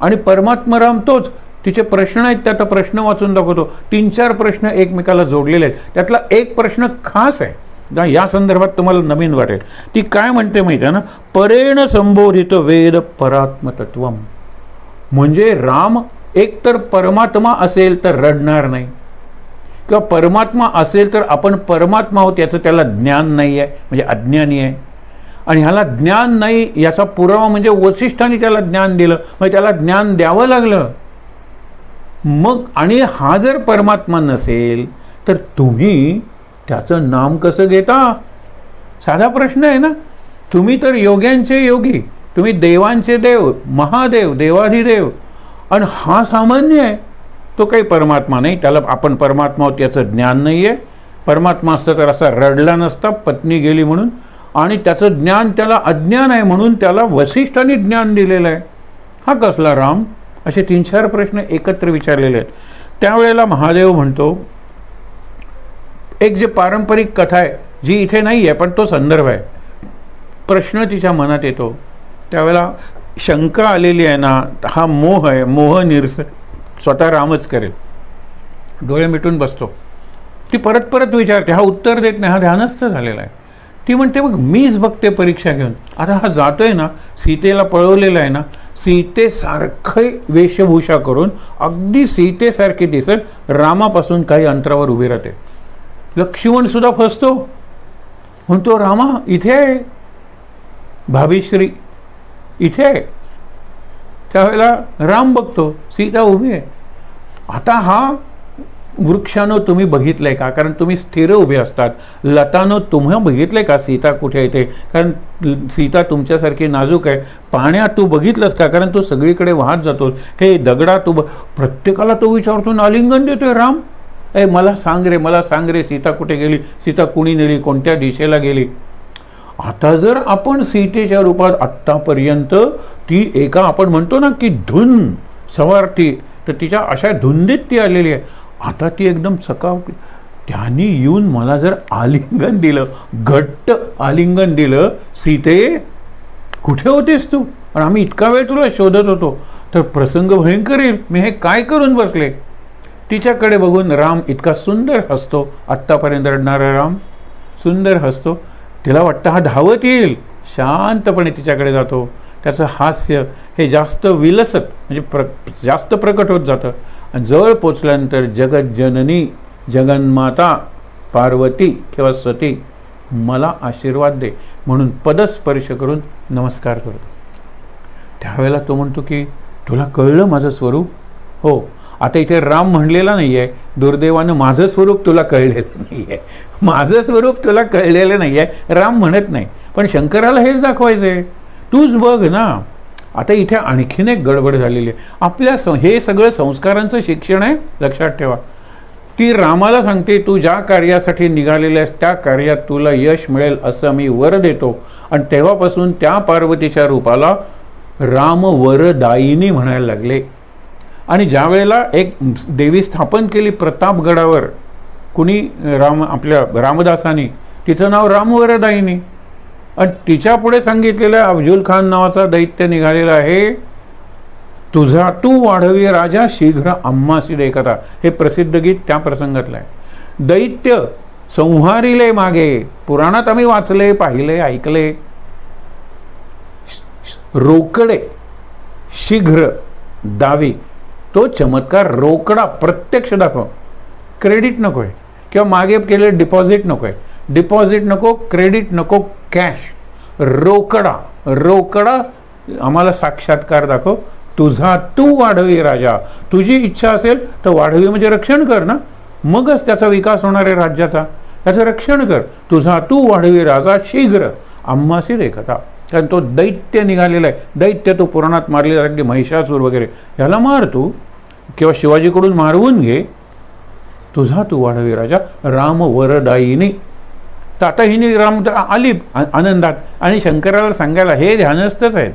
[SPEAKER 1] आणि परमात्मा राम तोच. तिचे प्रश्न आहेत, त्याचा प्रश्न वाचून दाखवतो. 3-4 प्रश्न एकमेकाला जोडलेले आहेत. त्यातला एक प्रश्न खास आहे, या संदर्भात तुम्हाला नवीन वाटेल. ती काय म्हणते माहिती आहे ना, परेण संबोधित वेद परात्मतत्वम. म्हणजे राम एकतर परमात्मा असेल तर रडणार नाही, किंवा परमात्मा असेल तर आपण परमात्मा आहोत याचं त्याला ज्ञान नाही आहे, म्हणजे अज्ञानी आहे. आणि ह्याला ज्ञान नाही याचा पुरावा म्हणजे वसिष्ठांनी त्याला ज्ञान दिलं, मग त्याला ज्ञान द्यावं लागलं. मग आणि हा जर परमात्मा नसेल तर तुम्ही त्याचं नाम कसं घेता? साधा प्रश्न आहे ना. तुम्ही तर योग्यांचे योगी, तुम्ही देवांचे देव, महादेव, देवाधिदेव, आणि हा सामान्य आहे, तो काही परमात्मा नाही, त्याला आपण परमात्मा आहोत याचं ज्ञान नाही आहे. परमात्मा असतं तर असा रडला नसता पत्नी गेली म्हणून. आणि त्याचं ज्ञान त्याला अज्ञान आहे म्हणून त्याला वसिष्ठांनी ज्ञान दिलेलं आहे. हा कसला राम? असे 3-4 प्रश्न एकत्र विचारलेले आहेत. त्यावेळेला महादेव म्हणतो, एक जे पारंपरिक कथा आहे जी इथे नाही आहे पण तो संदर्भ आहे. प्रश्न तिच्या मनात येतो त्यावेळेला शंका आलेली आहे ना, हा मोह आहे, मोह निरस स्वतः रामच करेल. डोळे मिटून बसतो. ती परत परत विचारते, हा उत्तर देत नाही, हा ध्यानस्थ झालेला आहे. ती म्हणते मग मीच बघते परीक्षा घेऊन. आता हा जातोय ना, सीतेला पळवलेला आहे ना, सीतेसारखे वेशभूषा करून अगदी सीतेसारखे दिसत रामापासून काही अंतरावर उभी राहते. लक्ष्मण सुद्धा फसतो, म्हणतो रामा इथे आहे, भाभीश्री इथे आहे. त्यावेळेला राम बघतो, सीता उभी आहे. आता हा वृक्षानं तुम्ही बघितलंय का? कारण तुम्ही स्थिर उभे असतात. लतानं तुम्ही बघितलंय का सीता कुठे येते? कारण सीता तुमच्यासारखी नाजूक आहे. पाण्यात तू बघितलंस का? कारण तू सगळीकडे वाहत जातोस. हे दगडा तू प्रत्येकाला तो विचारतो, आलिंगन देतोय राम. मला सांग रे, सीता कुठे गेली? सीता कुणी नेली? कोणत्या दिशेला गेली? आता जर आपण सीतेच्या रूपात आत्तापर्यंत ती एका आपण म्हणतो ना की धुन सवारती, तर तिच्या अशा धुंदीत ती आलेली आहे. आता ती एकदम सकावली. त्यांनी येऊन मला जर आलिंगन दिलं, घट्ट आलिंगन दिलं, सीते कुठे होतेस तू? आणि आम्ही इतका वेळ तुला शोधत होतो, तर प्रसंग भयंकर येईल. मी हे काय करून बसले? तिच्याकडे बघून राम इतका सुंदर हसतो. आत्तापर्यंत रडणारा राम सुंदर हसतो. तिला वाटतं हा धावत येईल. शांतपणे तिच्याकडे जातो. त्याचं हास्य हे जास्त विलसत म्हणजे जास्त प्रकट होत जातं. आणि जवळ पोचल्यानंतर जगज्जननी जगन्माता पार्वती किंवा सती मला आशीर्वाद दे म्हणून पदस्पर्श करून नमस्कार करतो. त्यावेळेला तो म्हणतो की तुला कळलं माझं स्वरूप? हो, आता इथे राम म्हणलेला नाही आहे, दुर्दैवानं माझं स्वरूप तुला कळलेलं नाही आहे, माझं स्वरूप तुला कळलेलं नाही आहे, राम म्हणत नाही. पण शंकराला हेच दाखवायचं आहे, तूच बघ ना. आता इथे आणखीन एक गडबड झालेली आहे. आपल्या हे सगळं संस्कारांचं शिक्षण आहे, लक्षात ठेवा. ती रामाला सांगते, तू ज्या कार्यासाठी निघालेले आहेस त्या कार्यात तुला यश मिळेल असं मी वर देतो. आणि तेव्हापासून त्या पार्वतीच्या रूपाला राम वरदायिनी म्हणायला लागले. आणि ज्या वेळेला एक देवी स्थापन केली प्रतापगडावर कुणी, आपल्या रामदासांनी, तिचं नाव रामवरदायिनी. आणि तिच्या पुढे सांगितलेलं अफजुल खान नावाचा दैत्य निघालेला आहे, तुझा तू वाढवी राजा शीघ्र आम्हासी देखता. हे प्रसिद्ध गीत त्या प्रसंगातलं आहे. दैत्य संहारिले मागे, पुराणात आम्ही वाचले, पाहिले, ऐकले. रोकडे शीघ्र दावी, तो चमत्कार रोकडा प्रत्यक्ष दाखव. क्रेडिट नको आहे किंवा मागे केले डिपॉझिट नको आहे, डिपॉझिट नको, क्रेडिट नको, कॅश. रोकडा रोकडा आम्हाला साक्षात्कार दाखव. तुझा तू वाढवी राजा, तुझी इच्छा असेल तर वाढवी म्हणजे रक्षण कर ना, मगच त्याचा विकास होणार आहे राज्याचा, त्याचं रक्षण कर. तुझा तू वाढवी राजा शीघ्र आम्हासी देखता. कारण तो दैत्य निघालेला आहे. दैत्य तो पुराणात मारलेला अगदी महिषासूर वगैरे, ह्याला मार तू किंवा शिवाजीकडून मारवून घे. तुझा तू वाढवी राजा राम वरदायिनी. तर आता हिने राम आली आनंदात आणि शंकराला सांगायला, हे ध्यानस्थच आहेत.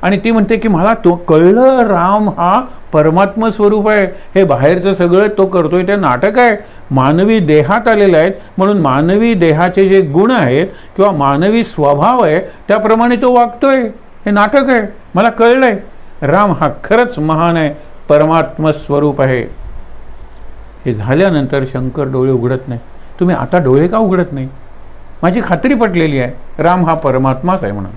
[SPEAKER 1] आणि ती म्हणते की मला तो कळलं, राम हा परमात्मा स्वरूप आहे, हे बाहेरचं सगळं तो करतोय ते नाटक आहे. मानवी देहात आलेले आहेत म्हणून मानवी देहाचे जे गुण आहेत किंवा मानवी स्वभाव आहे त्याप्रमाणे तो वागतोय, हे नाटक आहे, मला कळलंय. राम हा खरंच महान आहे, परमात्मा स्वरूप आहे. हे झाल्यानंतर शंकर डोळे उघडत नाही. तुम्ही आता डोळे का उघडत नाही? माझी खात्री पटलेली आहे राम हा परमात्माच आहे म्हणून.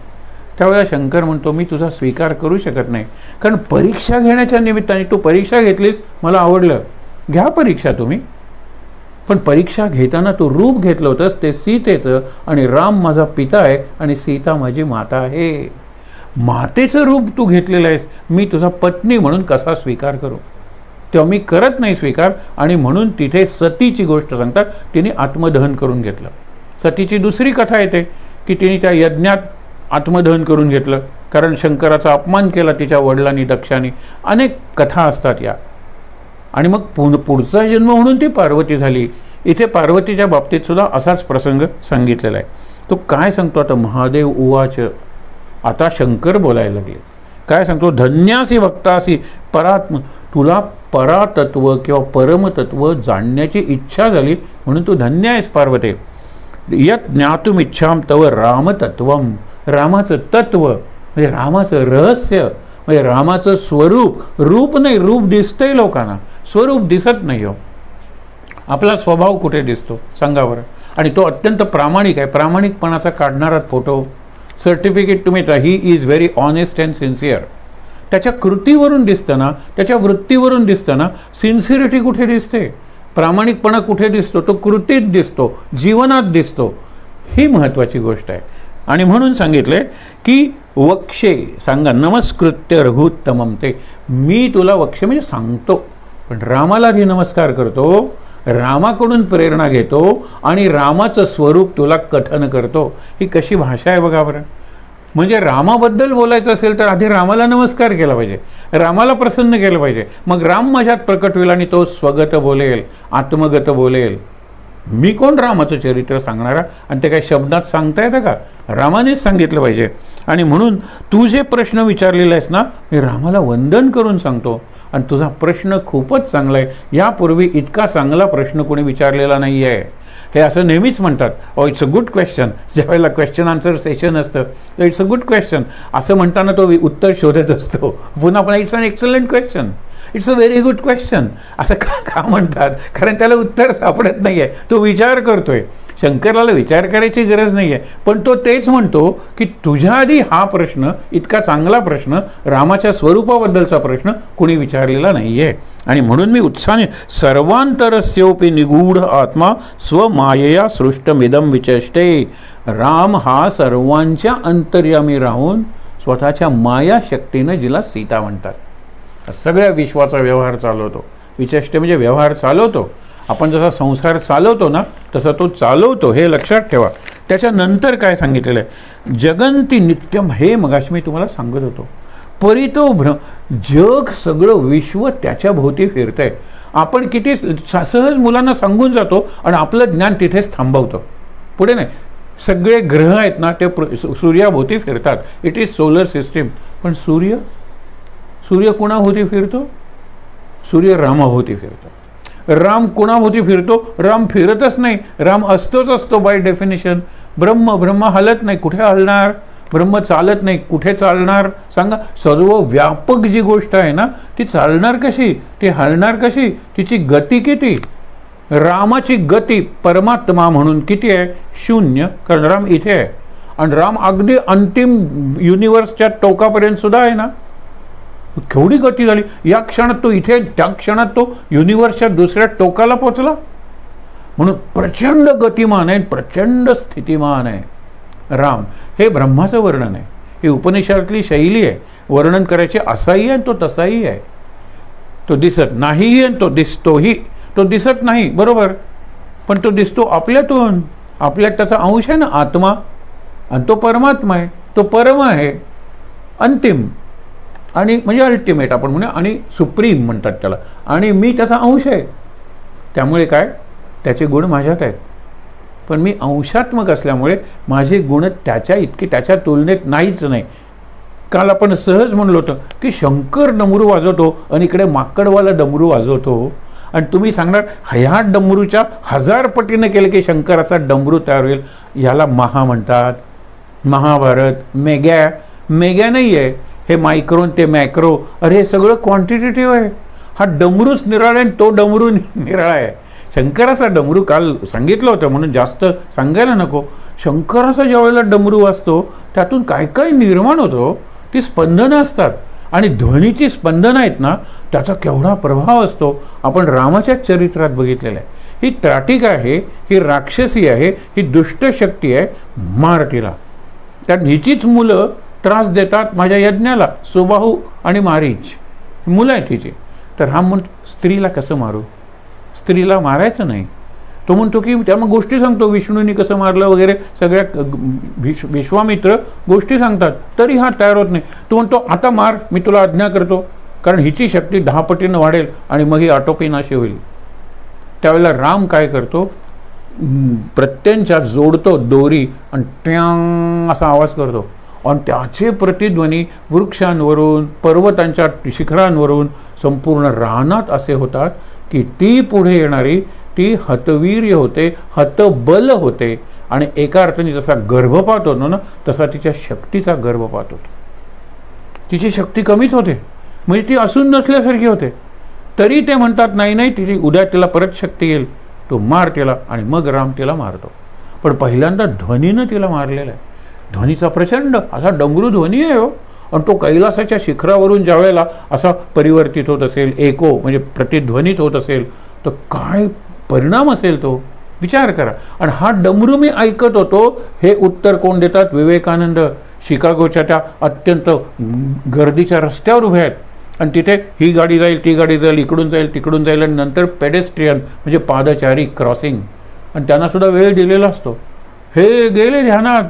[SPEAKER 1] त्यावेळेला शंकर म्हणतो, मी तुझा स्वीकार करू शकत नाही, कारण परीक्षा घेण्याच्या निमित्ताने तू परीक्षा घेतलीस, मला आवडलं, घ्या परीक्षा तुम्ही. पण परीक्षा घेताना तू रूप घेतलं होतंस ते सीतेचं, आणि राम माझा पिता आहे आणि सीता माझी माता आहे. मातेचं रूप तू घेतलेलं आहेस, मी तुझा पत्नी म्हणून कसा स्वीकार करू? तेव्हा मी करत नाही स्वीकार. आणि म्हणून तिथे सतीची गोष्ट सांगतात, तिने आत्मदहन करून घेतलं. सतीची दुसरी कथा येते की तिने त्या यज्ञात आत्मदहन करून घेतलं, कारण शंकराचा अपमान केला तिच्या वडिलांनी, दक्षाने. अनेक कथा असतात या. आणि मग पुढचा जन्म म्हणून ती पार्वती झाली. इथे पार्वतीच्या बाबतीत सुद्धा असाच प्रसंग सांगितलेला आहे. तो काय सांगतो आता? महादेव उवाच. आता शंकर बोलायला लागले. काय सांगतो? धन्यासी भक्तासी परात्म. तुला परातत्व किंवा परमतत्व जाणण्याची इच्छा झाली म्हणून तू धन्य आहेस पार्वते. यत ज्ञातुम इच्छाम तव रामतत्वम. रामाचं तत्व म्हणजे रामाचं रहस्य, म्हणजे रामाचं स्वरूप. रूप नाही, रूप दिसतंय लोकांना, स्वरूप दिसत नाही हो. आपला स्वभाव कुठे दिसतो सांगा बरं? आणि तो अत्यंत प्रामाणिक आहे. प्रामाणिकपणाचा काढणारा फोटो, सर्टिफिकेट तुम्ही, he is very honest and sincere. त्याच्या कृतीवरून दिसतं ना, त्याच्या वृत्तीवरून दिसतं ना. सिन्सिरिटी कुठे दिसते? प्रामाणिकपणा कुठे दिसतो? तो कृतीत दिसतो, जीवनात दिसतो. ही महत्त्वाची गोष्ट आहे. आणि म्हणून सांगितले की वक्षे सांगा नमस्कृत्य रघुत्तमम. ते मी तुला वक्षे म्हणजे सांगतो, पण रामाला आधी नमस्कार करतो, रामाकडून प्रेरणा घेतो आणि रामाचं स्वरूप तुला कथन करतो. ही कशी भाषा आहे बघा बरं. म्हणजे रामाबद्दल बोलायचं असेल तर आधी रामाला नमस्कार केला पाहिजे, रामाला प्रसन्न केलं पाहिजे, मग राम माझ्यात प्रकट होईल आणि तो स्वगत बोलेल, आत्मगत बोलेल. मी कोण रामाचं चरित्र सांगणारा? आणि ते काही शब्दात सांगता येतं का? रामानेच सांगितलं पाहिजे. आणि म्हणून तू जे प्रश्न विचारलेला आहेस ना, मी रामाला वंदन करून सांगतो. आणि तुझा प्रश्न खूपच चांगला आहे. यापूर्वी इतका चांगला प्रश्न कोणी विचारलेला नाही आहे. हे असं नेहमीच म्हणतात, oh it's a good question. ज्यावेळेला क्वेश्चन आन्सर सेशन असतं तर इट्स अ गुड क्वेश्चन असं म्हणताना तो उत्तर शोधत असतो. पुन्हा पण it's an excellent question, it's a very good question असं का म्हणतात? कारण त्याला उत्तर सापडत नाही आहे, तो विचार करतोय. शंकराला विचार करायची गरज नाही आहे, पण तो तेच म्हणतो की तुझ्या आधी हा प्रश्न, इतका चांगला प्रश्न, रामाच्या स्वरूपाबद्दलचा प्रश्न कुणी विचारलेला नाही आहे. आणि म्हणून मी उत्साहाने सर्वांतरस्योपी निगूढ आत्मा स्वमायया सृष्टमिदम विचष्टे. राम हा सर्वांच्या अंतर्यामी राहून स्वतःच्या माया शक्तीनं जिला सीता म्हणतात. सगळ्या विश्वाचा व्यवहार चालवतो. विचेष्टे म्हणजे व्यवहार चालवतो. आपण जसा संसार चालवतो ना तसा तो चालवतो, हे लक्षात ठेवा. त्याच्यानंतर काय सांगितलेलं आहे, जगंती नित्यम, हे मगाशी मी तुम्हाला सांगत होतो. परितो जग सगळं विश्व त्याच्या भोवती फिरतंय. आपण किती सहज मुलांना सांगून जातो आणि आपलं ज्ञान तिथेच थांबवतो, पुढे नाही. सगळे ग्रह आहेत ना ते सूर्याभोवती फिरतात. It is solar system. पण सूर्य कोणाभोवती फिरतो? सूर्य रामाभोवती फिरतो. राम कोणाभोवती फिरतो? राम फिरतच नाही, राम असतोच असतो बाय डेफिनेशन. ब्रह्म हलत नाही, कुठे हलणार? ब्रह्म चालत नाही, कुठे चालणार? सांगा. सर्व व्यापक जी गोष्ट आहे ना ती चालणार कशी, ती हलणार कशी, तिची गती किती? रामाची गती परमात्मा म्हणून किती आहे? 0. कारण राम इथे आहे आणि राम अगदी अंतिम युनिवर्सच्या टोकापर्यंत सुद्धा आहे ना. केवढी गती झाली. या क्षणात तो इथे, त्या क्षणात तो युनिवर्सच्या दुसऱ्या टोकाला पोचला. म्हणून प्रचंड गतिमान आहे, प्रचंड स्थितिमान आहे राम. हे ब्रह्माचं वर्णन आहे. ही उपनिषदातली शैली आहे वर्णन करायची. असाही आहे तो तसाही आहे. तो दिसत नाहीही आणि तो दिसतोही. तो दिसत नाही बरोबर, पण तो दिसतो आपल्यातून. आपल्यात त्याचा अंश आहे ना आत्मा, आणि तो परमात्मा आहे. तो परम आहे, अंतिम आणि म्हणजे अल्टिमेट आपण म्हणूया, आणि सुप्रीम म्हणतात त्याला. आणि मी त्याचा अंश आहे. त्यामुळे काय, त्याचे गुण माझ्यात आहेत. पण मी अंशात्मक असल्यामुळे माझे गुण त्याच्या इतके, त्याच्या तुलनेत नाहीच नाही. काल आपण सहज म्हणलो होतं की शंकर डमरू वाजवतो आणि इकडे माकडवाला डमरू वाजवतो. आणि तुम्ही सांगणार ह्या डमरूच्या 1000 पटीने केलं की शंकराचा डमरू तयार होईल. ह्याला महा म्हणतात. महाभारत. मेग्या नाही आहे हे, मायक्रोन ते मॅक्रो. अरे हे सगळं क्वांटिटेटिव्ह आहे. हा डमरूच निराळा आहे, तो डमरू निराळा आहे. शंकराचा डमरू काल सांगितलं होतं म्हणून जास्त सांगायला नको. शंकराचा ज्या वेळेला डमरू वाजतो त्यातून काय काय निर्माण होतो. ती स्पंदनं असतात आणि ध्वनीची स्पंदनं आहेत ना त्याचा केवढा प्रभाव असतो आपण रामाच्याच चरित्रात बघितलेलं आहे. ही त्राटिक आहे, ही राक्षसी आहे, ही दुष्ट शक्ती आहे. मार तिला. त्यात हिचीच मुलं त्रास देतात माझ्या यज्ञाला. सुबाहू आणि मारीच मुलं आहेत हिची. तर हा म्हणतो स्त्रीला कसं मारू? स्त्रीला मारायचं नाही. तो म्हणतो की त्या मग गोष्टी सांगतो, विष्णूंनी कसं मारलं वगैरे सगळ्या विश्वामित्र गोष्टी सांगतात. तरी हा तयार होत नाही. तो म्हणतो आता मार, मी तुला आज्ञा करतो. कारण हिची शक्ती 10 पटीनं वाढेल आणि मग ही आटोपीनाशी होईल. त्यावेळेला राम काय करतो, प्रत्यंच्या जोडतो दोरी आणि ट्यांग असा आवाज करतो. आणि त्याचे प्रतिध्वनी वृक्षांवरून, पर्वतांच्या शिखरांवरून संपूर्ण रानात असे होतात की ती पुढे येणारी ती हतवीर्य होते, हतबल होते. आणि एका अर्थाने जसा गर्भपात होतो ना तसा तिच्या शक्तीचा गर्भपात होतो. तिची शक्ती कमीच होते, म्हणजे ती असून नसल्यासारखी होते. तरी ते म्हणतात नाही नाही तिची उद्या तिला परत शक्ती येईल, तो मार तिला. आणि मग राम तिला मारतो. पण पहिल्यांदा ध्वनीनं तिला मारलेला आहे. ध्वनीचा प्रचंड असा डमरू ध्वनी आहे हो. आणि तो कैलासाच्या शिखरावरून ज्या वेळेला असा परिवर्तित होत असेल, एको म्हणजे प्रतिध्वनित होत असेल, तर काय परिणाम असेल तो विचार करा. आणि हा डमरू मी ऐकत होतो हे उत्तर कोण देतात? विवेकानंद. शिकागोच्या त्या अत्यंत गर्दीच्या रस्त्यावर उभे आहेत आणि तिथे ही गाडी जाईल, ती गाडी जाईल, इकडून जाईल, तिकडून जाईल. आणि नंतर पेडेस्ट्रियन म्हणजे पादचारी क्रॉसिंग, आणि त्यांनासुद्धा वेळ दिलेला असतो. हे गेले ध्यानात.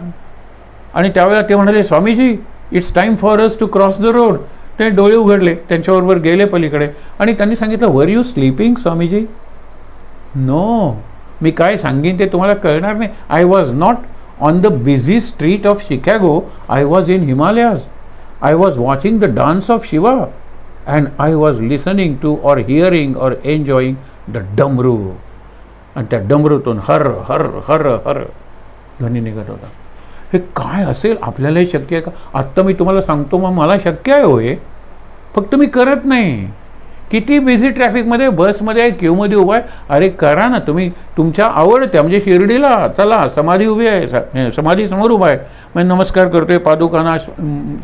[SPEAKER 1] आणि त्यावेळेला ते म्हणाले Swamiji it's time for us to cross the road. ते डोळे उघडले, त्यांच्याबरोबर गेले पलीकडे आणि त्यांनी सांगितलं were you sleeping Swamiji? No, मी काय सांगेन ते तुम्हाला कळणार नाही. I was not on the busy street of Chicago, I was in Himalayas. I was watching the dance of Shiva and I was listening to or hearing or enjoying the damaru. आणि त्या डमरूतून हर हर हर हर ध्वनी निघत होता. हे काय असेल? आपल्यालाही शक्य आहे का? आत्ता मी तुम्हाला सांगतो मग मला शक्य आहे होय, फक्त मी करत नाही. किती बिझी ट्रॅफिकमध्ये, बसमध्ये आहे, क्यूमध्ये उभा आहे. अरे करा ना तुम्ही. तुमच्या आवडत्या म्हणजे शिर्डीला चला, समाधी उभी आहे, समाधी समोर उभा आहे, म्हणजे नमस्कार करतोय, पादुकाना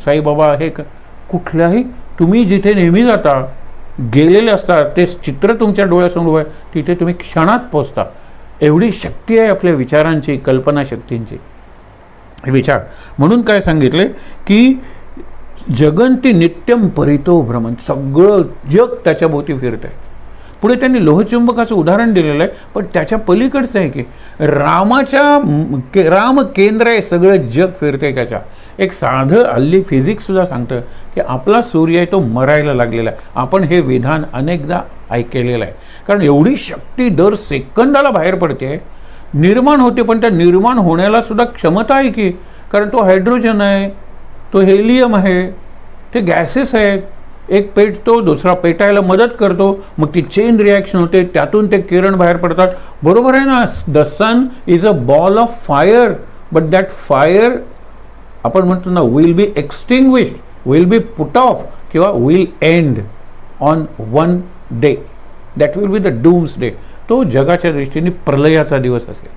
[SPEAKER 1] साईबाबा हे कुठल्याही तुम्ही जिथे नेहमी जाता, गेलेले असतात, ते चित्र तुमच्या डोळ्यासमोर उभं आहे, तिथे तुम्ही क्षणात पोचता. एवढी शक्ती आहे आपल्या विचारांची, कल्पनाशक्तींची. विचार म्हणून काय सांगितले की जगन्ति नित्यम परितो भ्रमण, सगळं जग त्याच्या भोवती फिरत आहे. पुढे त्यांनी लोहचुंबकाचं उदाहरण दिलेलं आहे, पण त्याच्या पलीकडचं आहे की राम केंद्र आहे, सगळं जग फिरतंय त्याच्या. एक साधं हल्ली फिजिक्ससुद्धा सांगतं की आपला सूर्य आहे तो मरायला लागलेला आहे. आपण हे विधान अनेकदा ऐकलेलं आहे, कारण एवढी शक्ती दर सेकंदाला बाहेर पडते, निर्माण होते, पण त्या निर्माण होण्याला सुद्धा क्षमता आहे की, कारण तो हायड्रोजन आहे, तो हेलियम आहे, ते गॅसेस आहेत, एक पेटतो दुसरा पेटायला मदत करतो, मग ती चेन रिॲक्शन होते, त्यातून ते किरण बाहेर पडतात. बरोबर आहे ना. The sun is a ball of fire, but that fire आपण म्हणतो ना will be extinguished, will be put off किंवा will end on one day, that will be the doomsday. तो जगाच्या दृष्टीने प्रलयाचा दिवस असेल.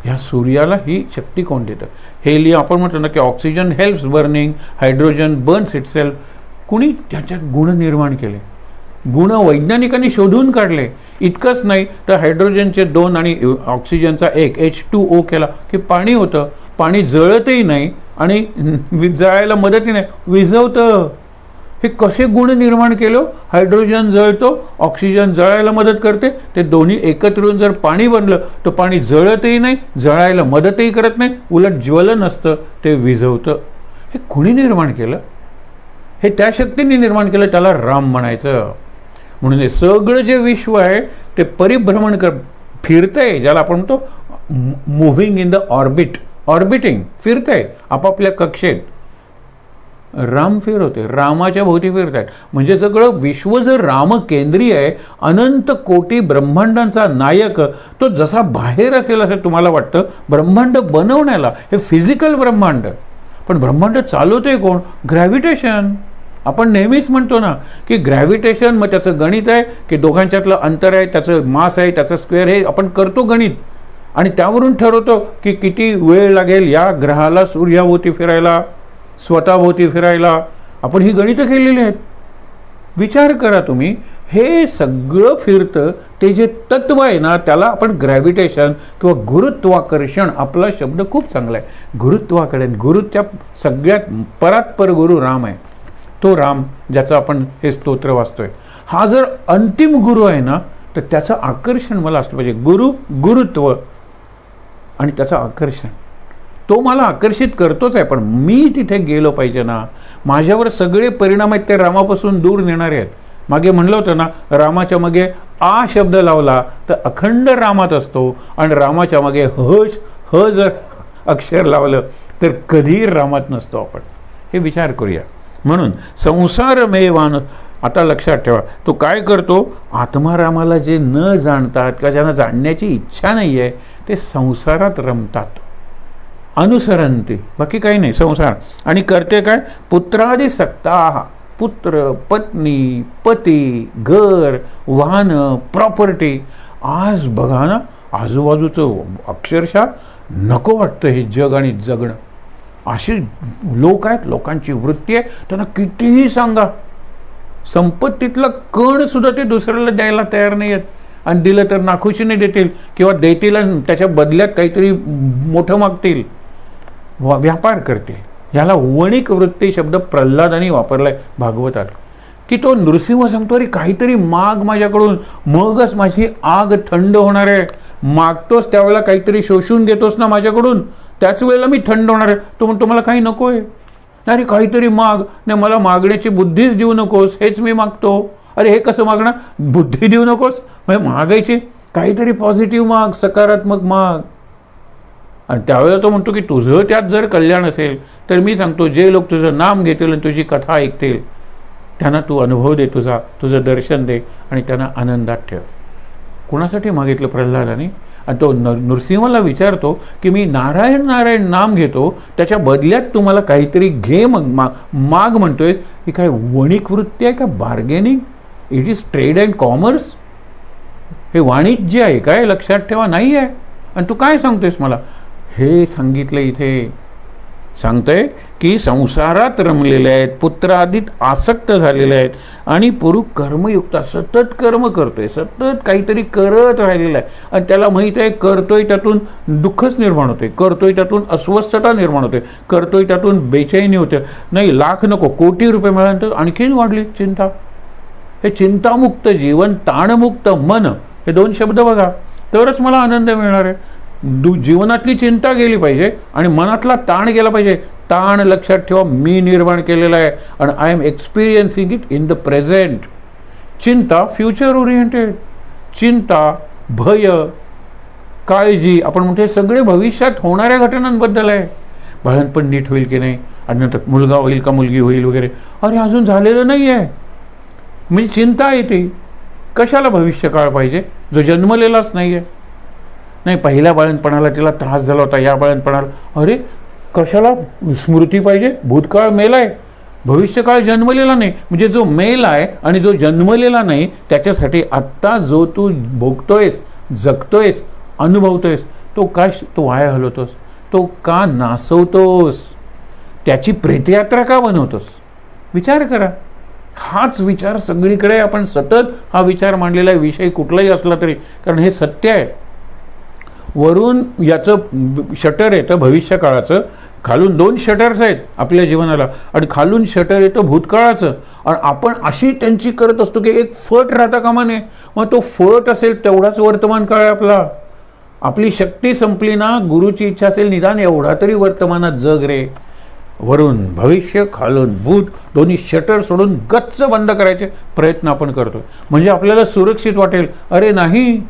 [SPEAKER 1] ह्या सूर्याला ही शक्ती कोण देतं? हेलियम आपण म्हणतो ना की oxygen helps burning, hydrogen Burns itself. कुणी त्याच्यात गुण निर्माण केले, गुण वैज्ञानिकांनी शोधून काढले. इतकंच नाही तर हायड्रोजनचे 2 आणि ऑक्सिजनचा 1 H2O केला की पाणी होतं. पाणी जळतही नाही आणि जळायला मदतही नाही, विझवतं. हे कसे गुण निर्माण केलं? हायड्रोजन जळतो, ऑक्सिजन जळायला मदत करते, ते दोन्ही एकत्र येऊन जर पाणी बनलं तर पाणी जळतही नाही, जळायला मदतही करत नाही, उलट ज्वलन असतं, ते विझवतं. हे कुणी निर्माण केलं? हे त्या शक्तींनी निर्माण केलं, त्याला राम म्हणायचं. म्हणून हे सगळं जे विश्व आहे ते परिभ्रमण फिरतंय, ज्याला आपण म्हणतो moving in the orbit, orbiting, फिरतंय आपापल्या कक्षेत. राम फिरवते, रामाच्या भोवती फिरत आहेत. म्हणजे सगळं विश्व जर रामकेंद्रीय आहे, अनंत कोटी ब्रह्मांडांचा नायक, तो जसा बाहेर असेल असं तुम्हाला वाटतं ब्रह्मांड बनवण्याला, हे फिजिकल ब्रह्मांड, पण ब्रह्मांड चालवतोय कोण? ग्रॅव्हिटेशन. आपण नेहमीच म्हणतो ना की ग्रॅव्हिटेशन, मग त्याचं गणित आहे की दोघांच्यातलं अंतर आहे, त्याचं मास आहे, त्याचं स्क्वेअर, हे आपण करतो गणित, आणि त्यावरून ठरवतो की किती वेळ लागेल या ग्रहाला सूर्याभोवती फिरायला, स्वतःभोवती फिरायला. आपण ही गणितं केलेली आहेत. विचार करा तुम्ही, हे सगळं फिरतं, ते जे तत्व आहे ना त्याला आपण ग्रॅव्हिटेशन किंवा गुरुत्वाकर्षण, आपला शब्द खूप चांगला आहे, गुरुत्वाकर्षण. गुरुच्या सगळ्यात परात्पर गुरु राम आहे. तो राम ज्याचं आपण हे स्तोत्र वाचतोय, हा जर अंतिम गुरु आहे ना, तर त्याचं आकर्षण मला असलं पाहिजे. गुरु, गुरुत्व आणि त्याचं आकर्षण, तो मला आकर्षित करतोच आहे, पण मी तिथे गेलो पाहिजे ना. माझ्यावर सगळे परिणाम आहेत ते रामापासून दूर नेणारे आहेत. मागे म्हणलं होतं ना, रामाच्या मागे आ शब्द लावला तर अखंड रामात असतो, आणि रामाच्या मागे ह जर अक्षर लावलं तर कधीही रामात नसतो आपण. हे विचार करूया. म्हणून संसारमेवान, आता लक्षात ठेवा, तो काय करतो? आत्मारामाला जे न जाणतात किंवा ज्यांना जाणण्याची इच्छा नाही आहे ते संसारात रमतात, अनुसरंती, बाकी काही नाही, संसार. आणि करते काय? पुत्रादि सक्ता, पुत्र, पत्नी, पती, घर, वाहन, प्रॉपर्टी. आज बघा ना, आजूबाजूचं अक्षरशः नको वाटतं हे जग आणि जगणं. अशी लोक आहेत, लोकांची वृत्ती आहे, त्यांना कितीही सांगा, संपत्तीतला कण सुद्धा ते दुसऱ्याला द्यायला तयार नाही आहेत, आणि दिलं तर नाखुशीने देतील किंवा देतील आणि त्याच्या बदल्यात काहीतरी मोठं मागतील, व्यापार करतील. ह्याला वणिक वृत्ती शब्द प्रल्हादांनी वापरलाय भागवतात, की तो नृसिंह सांगतो, अरे काहीतरी माग माझ्याकडून, मगच माझी आग थंड होणार आहे. मागतोस त्यावेळेला काहीतरी शोषून घेतोस ना माझ्याकडून, त्याच वेळेला मी थंड होणार आहे. तो म्हणतो मला काही नको आहे. अरे काहीतरी माग, नाही मला मागण्याची बुद्धीच देऊ नकोस, हेच मी मागतो. अरे हे कसं मागणार? बुद्धी देऊ नकोस, म्हणजे मागायची काहीतरी पॉझिटिव्ह माग, सकारात्मक माग. आणि त्यावेळेला तो म्हणतो की तुझं त्यात जर कल्याण असेल तर मी सांगतो, जे लोक तुझं नाम घेतील आणि तुझी कथा ऐकतील त्यांना तू अनुभव दे, तुझं दर्शन दे आणि त्यांना आनंदात ठेव. कुणासाठी मागितलं प्रल्हादाने? आणि तो नृसिंहाला विचारतो की मी नारायण नारायण नाम घेतो, त्याच्या बदल्यात तुम्हाला काहीतरी घे, माग म्हणतोयस. ही काय वणिक वृत्ती आहे का? Bargaining? It is trade and commerce. हे वाणिज्य आहे काय? लक्षात ठेवा, नाही आहे. आणि तू काय सांगतोयस मला? हे सांगितलं इथे, सांगतोय की संसारात रमलेले आहेत, पुत्रादित आसक्त झालेले आहेत आणि पुरुष कर्मयुक्त सतत कर्म करतोय, सतत काहीतरी करत राहिलेला आहे आणि त्याला माहीत आहे करतोय त्यातून दुःखच निर्माण होते, करतोय त्यातून अस्वस्थता निर्माण होते, करतोय त्यातून बेचैनी होते. नाही लाख नको कोटी रुपये मिळाल्यानंतर आणखीन वाढली चिंता. हे चिंतामुक्त जीवन, ताणमुक्त मन, हे दोन शब्द बघा तरच मला आनंद मिळणार आहे. जीवनातली चिंता गेली पाहिजे आणि मनातला ताण गेला पाहिजे. ताण लक्षात ठेवा मी निर्माण केलेला आहे आणि I am experiencing it in the present. चिंता फ्युचर ओरिएंटेड, चिंता, भय, काळजी आपण म्हणतो सगळे भविष्यात होणाऱ्या घटनांबद्दल आहे. बाळणपण नीट होईल की नाही आणि नंतर मुलगा होईल का मुलगी होईल वगैरे, अरे अजून झालेलं नाही आहे म्हणजे चिंता येते. कशाला भविष्यकाळ पाहिजे जो जन्मलेलाच नाही आहे. नाही पहिल्या बाळणपणाला तिला त्रास झाला होता, या बाळणपणाला अरे कशाला स्मृती पाहिजे, भूतकाळ मेलाय, भविष्यकाळ जन्मलेला नाही. म्हणजे जो मेला आहे आणि जो जन्मलेला नाही त्याच्यासाठी आत्ता जो तू भोगतोयस, जगतोयस, अनुभवतोयस तो का तो वाया घालवतोस, तो का नासवतोस, त्याची प्रेतयात्रा का बनवतोस. विचार करा. हाच विचार सगळीकडे आपण सतत हा विचार मांडलेला आहे, विषय कुठलाही असला तरी, कारण हे सत्य आहे. वरून याचं शटर येतं भविष्यकाळाचं, खालून दोन शटर्स आहेत आपल्या जीवनाला आणि खालून शटर येतं भूतकाळाचं आणि आपण अशी त्यांची करत असतो की एक फट राहता कामा नये. मग तो फट असेल तेवढाच वर्तमान काळ आहे आपला. आपली शक्ती संपली ना, गुरुची इच्छा असेल निदान एवढा तरी वर्तमानात जग रे. वरून भविष्य, खालून भूत, दोन्ही शटर सोडून गच्च बंद करायचे प्रयत्न आपण करतो म्हणजे आपल्याला सुरक्षित वाटेल. अरे नाही,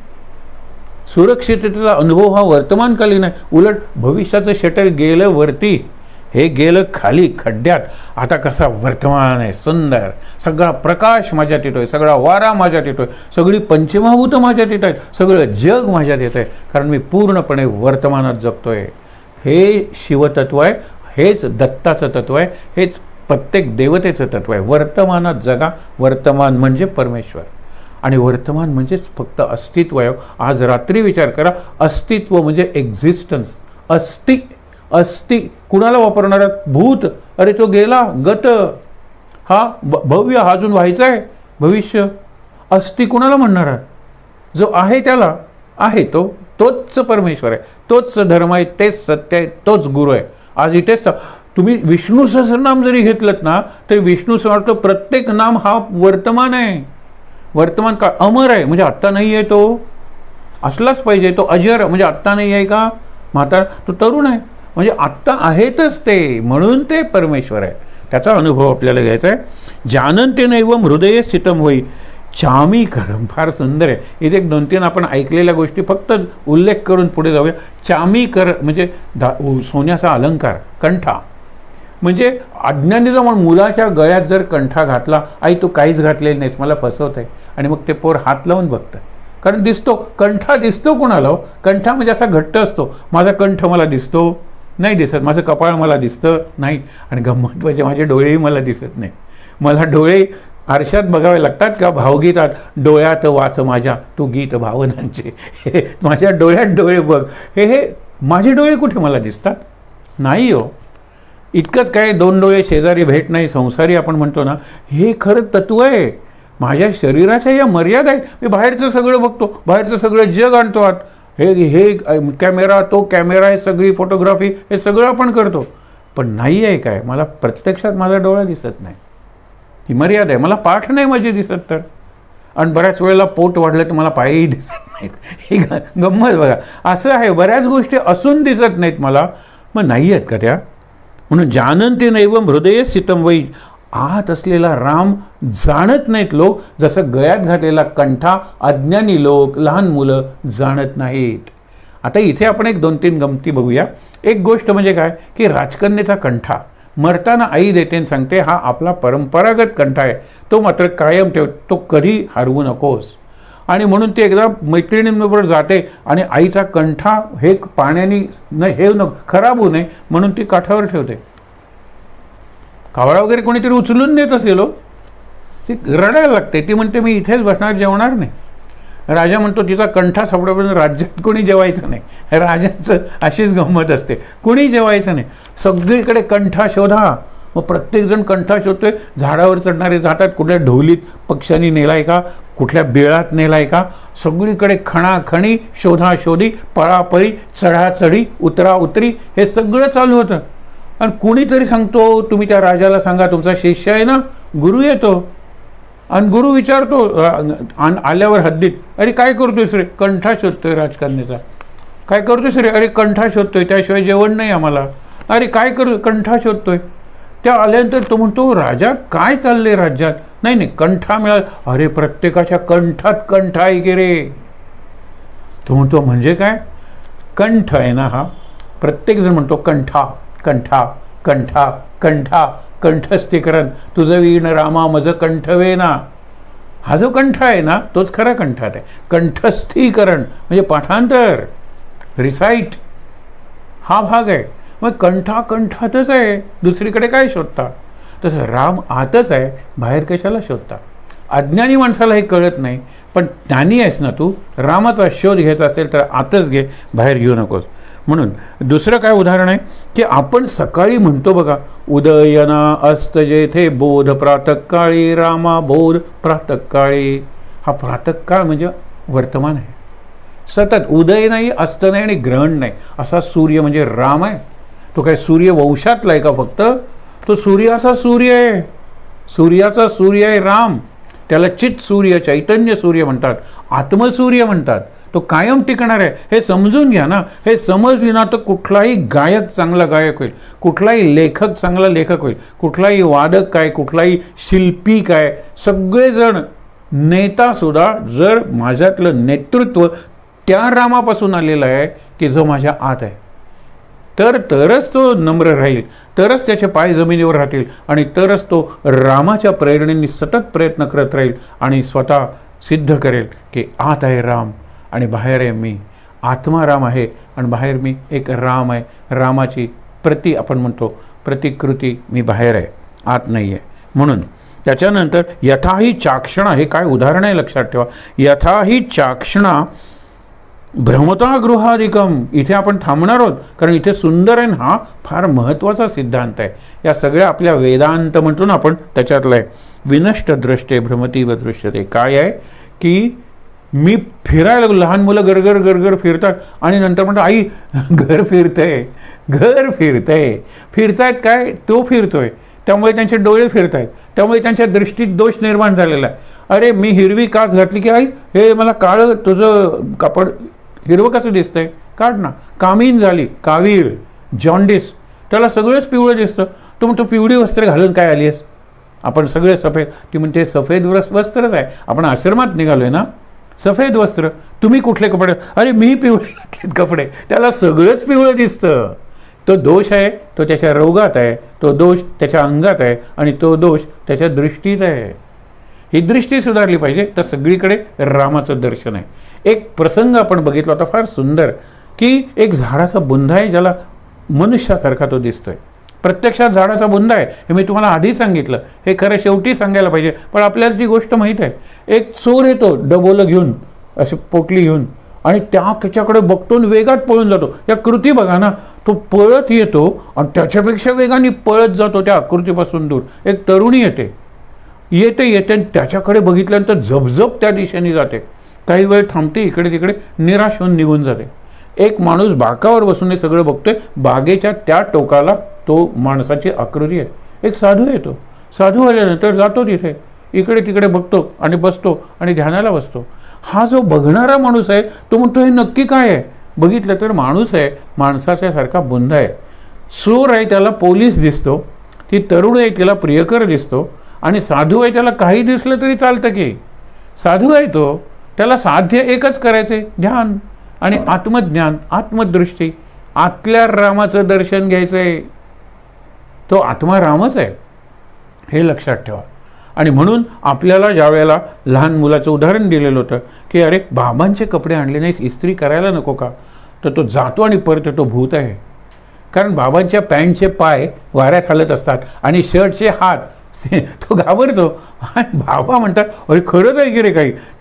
[SPEAKER 1] सुरक्षिततेचा अनुभव हा वर्तमानकालीन आहे. उलट भविष्याचं शटर गेलं वरती, हे गेलं खाली खड्ड्यात. आता कसा वर्तमान आहे सुंदर, सगळा प्रकाश माझ्यात येतोय, सगळा वारा माझ्यात येतोय, सगळी पंचमहाभूत माझ्यात येत आहेत, सगळं जग माझ्यात येत आहे कारण मी पूर्णपणे वर्तमानात जगतोय. हे शिवतत्व आहे, हेच दत्ताचं तत्व आहे, हेच प्रत्येक देवतेचं तत्व आहे. वर्तमानात जगा. वर्तमान म्हणजे परमेश्वर आणि वर्तमान म्हणजेच फक्त अस्तित्व आहे. आज रात्री विचार करा, अस्तित्व म्हणजे एक्झिस्टन्स. अस्ति कुणाला वापरणार? भूत, अरे तो गेला, गत, हा भव्य, हा अजून व्हायचा आहे, भविष्य. अस्ति कुणाला म्हणणार? जो आहे त्याला. आहे तोच परमेश्वर आहे, तोच धर्म आहे, तेच सत्य आहे, तोच गुरु आहे. आज इथेच तुम्ही विष्णू सहस्रनाम जरी घेतलं ना तरी विष्णू सहस्र प्रत्येक नाम हा वर्तमान आहे. वर्तमान काळ अमर आहे म्हणजे आत्ता नाही आहे, तो असलाच पाहिजे. तो अजर म्हणजे आत्ता नाही आहे का म्हातारा, तो तरुण आहे म्हणजे आत्ता आहेतच ते, म्हणून ते परमेश्वर आहे. त्याचा अनुभव आपल्याला घ्यायचा आहे. जानन्ते नैवम हृदये स्थितम होई चामी करम. फार सुंदर आहे. इथे एक 2-3 आपण ऐकलेल्या गोष्टी फक्त उल्लेख करून पुढे जाऊया. चामी कर म्हणजे सोन्याचा अलंकार, कंठा. म्हणजे अज्ञानीचा म्हणून मुलाच्या गळ्यात जर कंठा घातला, आई तू काहीच घातलेलं नाहीस, मला फसवत आहे, आणि मग ते पोर हात लावून बघतं कारण दिसतो, कंठा दिसतो कोणाला हो. कंठा म्हणजे असा घट्ट असतो. माझा कंठ मला दिसतो नाही दिसत, माझं कपाळ मला दिसतं नाही, आणि गंमत म्हणजे माझे डोळेही मला दिसत नाही. मला डोळे आरशात बघावे लागतात का भावगीतात, डोळ्यात वाच माझ्या तू गीत भावनांचे. माझ्या डोळ्यात डोळे बघ. हे माझे डोळे कुठे मला दिसतात? नाही हो. इतकंच काय, 2 डोळे शेजारी भेट नाही, संसारी आपण म्हणतो ना, हे खरं तत्व आहे. माझ्या शरीराच्या या मर्यादा आहेत. मी बाहेरचं सगळं बघतो, बाहेरचं सगळं जग आणतो आत. हे कॅमेरा, तो कॅमेरा, हे सगळी फोटोग्राफी, हे सगळं आपण करतो, पण नाही आहे काय, मला प्रत्यक्षात माझा डोळा दिसत नाही. ही मर्यादा आहे. मला पाठ नाही माझी दिसत तर, आणि बऱ्याच वेळेला पोट वाढलं तर मला पायही दिसत नाहीत. ही गंमत बघा. असं आहे, बऱ्याच गोष्टी असून दिसत नाहीत मला, मग नाही आहेत का त्या? म्हणून जानन्ते नैवम हृदये स्थितम वै. आत असलेला राम जाणत नाहीत लोक, जसं गळ्यात घातलेला कंठा अज्ञानी लोक, लहान मुलं जाणत नाहीत. आता इथे आपण एक 2-3 गमती बघूया. एक गोष्ट म्हणजे काय की राजकन्येचा कंठा मरताना आई देते आणि सांगते हा आपला परंपरागत कंठा आहे, तो मात्र कायम ठेव, तो कधी हरवू नकोस. आणि म्हणून ती एकदा मैत्रिणींबरोबर जाते आणि आईचा कंठा हे पाण्याने खराब होऊ नये म्हणून ती काठावर ठेवते. कावळा वगैरे कोणीतरी उचलून नेत असेल, ती रडायला लागते. ती म्हणते मी इथेच बसणार, जेवणार नाही. राजा म्हणतो तिचा कंठा सापडेपर्यंत राज्यात कोणी जेवायचं नाही. राजांचं अशीच गंमत असते, कुणी जेवायचं नाही, सगळीकडे कंठा शोधा. मग प्रत्येकजण कंठा शोधतोय. झाडावर चढणारे जातात, कुठल्या ढोलीत पक्ष्यांनी नेलाय का, कुठल्या बेळात नेलाय का, सगळीकडे खणाखणी शोधाशोधी, पळापळी, चढाचढी, उतरा उतरी, हे सगळं चालू होतं. आणि कुणीतरी सांगतो तुम्ही त्या राजाला सांगा तुमचा शिष्य आहे ना. गुरु येतो आणि गुरु विचारतो आल्यावर हद्दीत, अरे काय करतोयस रे? कंठा शोधतोय राजकन्याचा. काय करतोयस रे? अरे कंठा शोधतोय, त्याशिवाय जेवण नाही आम्हाला. अरे काय करू? कंठा शोधतोय. त्या आल्यानंतर तो म्हणतो, राजा काय चाललंय राज्यात? नाही नाही, कंठा मिळाला. अरे प्रत्येकाच्या कंठात कंठा आहे की रे. तो म्हणतो म्हणजे काय? कंठ आहे ना हा. प्रत्येकजण म्हणतो कंठा कंठा कंठा कंठा, कंठस्थीकरण. तुझं वीण रामा मज कंठवे ना. हा जो कंठ आहे ना तोच खरा कंठात आहे. कंठस्थीकरण म्हणजे पाठांतर, रिसाईट, हा भाग आहे. मग कंठा कंठातच आहे, दुसरीकडे काय शोधता? तसं राम आतच आहे, बाहेर कशाला शोधता? अज्ञानी माणसाला हे कळत नाही, पण ज्ञानी आहेस ना तू. रामाचा शोध घ्यायचा असेल तर आतच घे, बाहेर घेऊ नकोस. म्हणून दुसरं काय उदाहरण आहे की आपण सकाळी म्हणतो बघा, उदयना अस्त जेथे बोध प्रातःकाळी रामा बोध प्रातःकाळी. हा प्रातःकाळ म्हणजे वर्तमान आहे. सतत उदय नाही, अस्त नाही आणि ग्रहण नाही असा सूर्य म्हणजे राम आहे. तो काय सूर्य वंशातला आहे का फक्त? तो सूर्याचा सूर्य आहे, सूर्याचा सूर्य आहे राम. त्याला चित सूर्य, चैतन्य सूर्य म्हणतात, आत्मसूर्य म्हणतात. तो कायम टिकणार आहे. हे समजून घ्या ना. हे समजली ना तर कुठलाही गायक चांगला गायक होईल, कुठलाही लेखक चांगला लेखक होईल, कुठलाही वादक काय, कुठलाही शिल्पी काय, सगळेजण, नेतासुद्धा जर माझ्यातलं नेतृत्व त्या रामापासून आलेलं आहे की जो माझ्या आत आहे, तरच तो नम्र राहील, तरच त्याचे पाय जमिनीवर राहतील आणि तरच तो रामाच्या प्रेरणेने सतत प्रयत्न करत राहील आणि स्वतः सिद्ध करेल की आत आहे राम आणि बाहेर आहे मी. आत्मा राम आहे आणि बाहेर मी एक राम आहे. रामाची आपण म्हणतो प्रतिकृती मी बाहेर आहे, आत नाही आहे. म्हणून त्याच्यानंतर यथाही चाक्षणा, हे काय उदाहरण आहे लक्षात ठेवा. यथाही चाक्षणा भ्रमता गृहाधिकम. इथे आपण थांबणार आहोत कारण इथे सुंदर आहे. हा फार महत्त्वाचा सिद्धांत आहे. या सगळ्या आपल्या वेदांत म्हणतो ना आपण त्याच्यातला आहे. विनष्ट दृष्टे भ्रमतीव दृश्यते. काय आहे की मी फिरायला लागलो, लहान मुलं गरगर गरगर फिरतात आणि नंतर म्हणतात आई घर फिरतंय, घर फिरतंय. फिरतायत काय? तो फिरतोय, त्यामुळे त्यांचे डोळे फिरतायत, त्यामुळे त्यांच्या दृष्टीत दोष निर्माण झालेला आहे. अरे मी हिरवी काच घातली की आई हे मला काळं तुझं कापड हिरवं कसं दिसतंय, काढ ना. कामीन झाली, कावीर, जॉन्डिस, त्याला सगळंच पिवळं दिसतं. तो म्हणतो पिवळी वस्त्र घालून काय आली आहेस? आपण सगळे सफेद. ती म्हणते सफेद वस्त्रच आहे, आपण आश्रमात निघालोय ना, सफेद वस्त्र. तुम्ही कुठले कपडे? अरे मी पिवळे घातलेत कपडे, त्याला सगळंच पिवळं दिसतं. तो दोष आहे, तो त्याच्या रोगात आहे, तो दोष त्याच्या अंगात आहे आणि तो दोष त्याच्या दृष्टीत आहे. ही दृष्टी सुधारली पाहिजे तर सगळीकडे रामाचं दर्शन आहे. एक प्रसंग आपण बघितला होता फार सुंदर, की एक झाडाचा बुंदा आहे ज्याला मनुष्यासारखा तो दिसतोय. प्रत्यक्षात झाडाचा बुंदा आहे हे मी तुम्हाला आधी सांगितलं, हे खरं शेवटी सांगायला पाहिजे, पण आपल्याला ती गोष्ट माहीत आहे. एक चोर येतो डबोलं घेऊन, अशी पोटली घेऊन, आणि त्याच्याकडे बघतो वेगात पळून जातो. या कृती बघा ना, तो पळत येतो आणि त्याच्यापेक्षा वेगाने पळत जातो त्या आकृतीपासून दूर. एक तरुणी येते आणि त्याच्याकडे बघितल्यानंतर झपझप त्या दिशेने जाते. काही वेळ थांबते, इकडे तिकडे, निराश होऊन निघून जाते. एक माणूस बाकावर बसून हे सगळं बघतोय. बागेच्या त्या टोकाला तो माणसाची आकृती आहे. एक साधू येतो, साधू आल्यानंतर जातो तिथे, इकडे तिकडे बघतो आणि बसतो आणि ध्यानाला बसतो. हा जो बघणारा माणूस आहे तो म्हणतो हे नक्की काय आहे? बघितलं तर माणूस आहे, माणसाच्या सारखा बुंदा आहे. चोर आहे त्याला पोलीस दिसतो, ती तरुण आहे तिला प्रियकर दिसतो, आणि साधू आहे त्याला काही दिसलं तरी चालतं की. साधू आहे तो, त्याला साध्य एकच करायचे, ध्यान आणि आत्मज्ञान, आत्मदृष्टी, आतल्या रामाचं दर्शन घ्यायचंय. तो आत्मा रामच आहे, हे लक्षात ठेवा. आणि म्हणून आपल्याला ज्या वेळेला लहान मुलाचं उदाहरण दिलेलं होतं की अरे बाबांचे कपडे आणले नाहीस, इस्त्री करायला नको का, तर तो जातो आणि परत तो भूत आहे. कारण बाबांच्या पॅन्टचे पाय वाऱ्यात हलत असतात आणि शर्टचे हात, तो घाबरतो. बाबा म्हणतात अरे खरंच आहे की रे काही,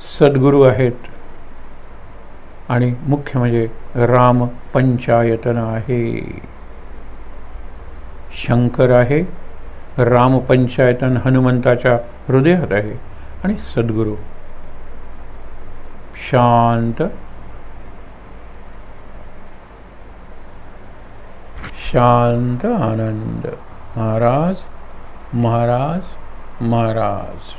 [SPEAKER 1] सद्गुरू आहेत आणि मुख्य म्हणजे राम पंचायतन आहे. शंकर आहे, राम पंचायतन हनुमंताच्या हृदयात आहे आणि सद्गुरू शांत शांत आनंद महाराज महाराज महाराज.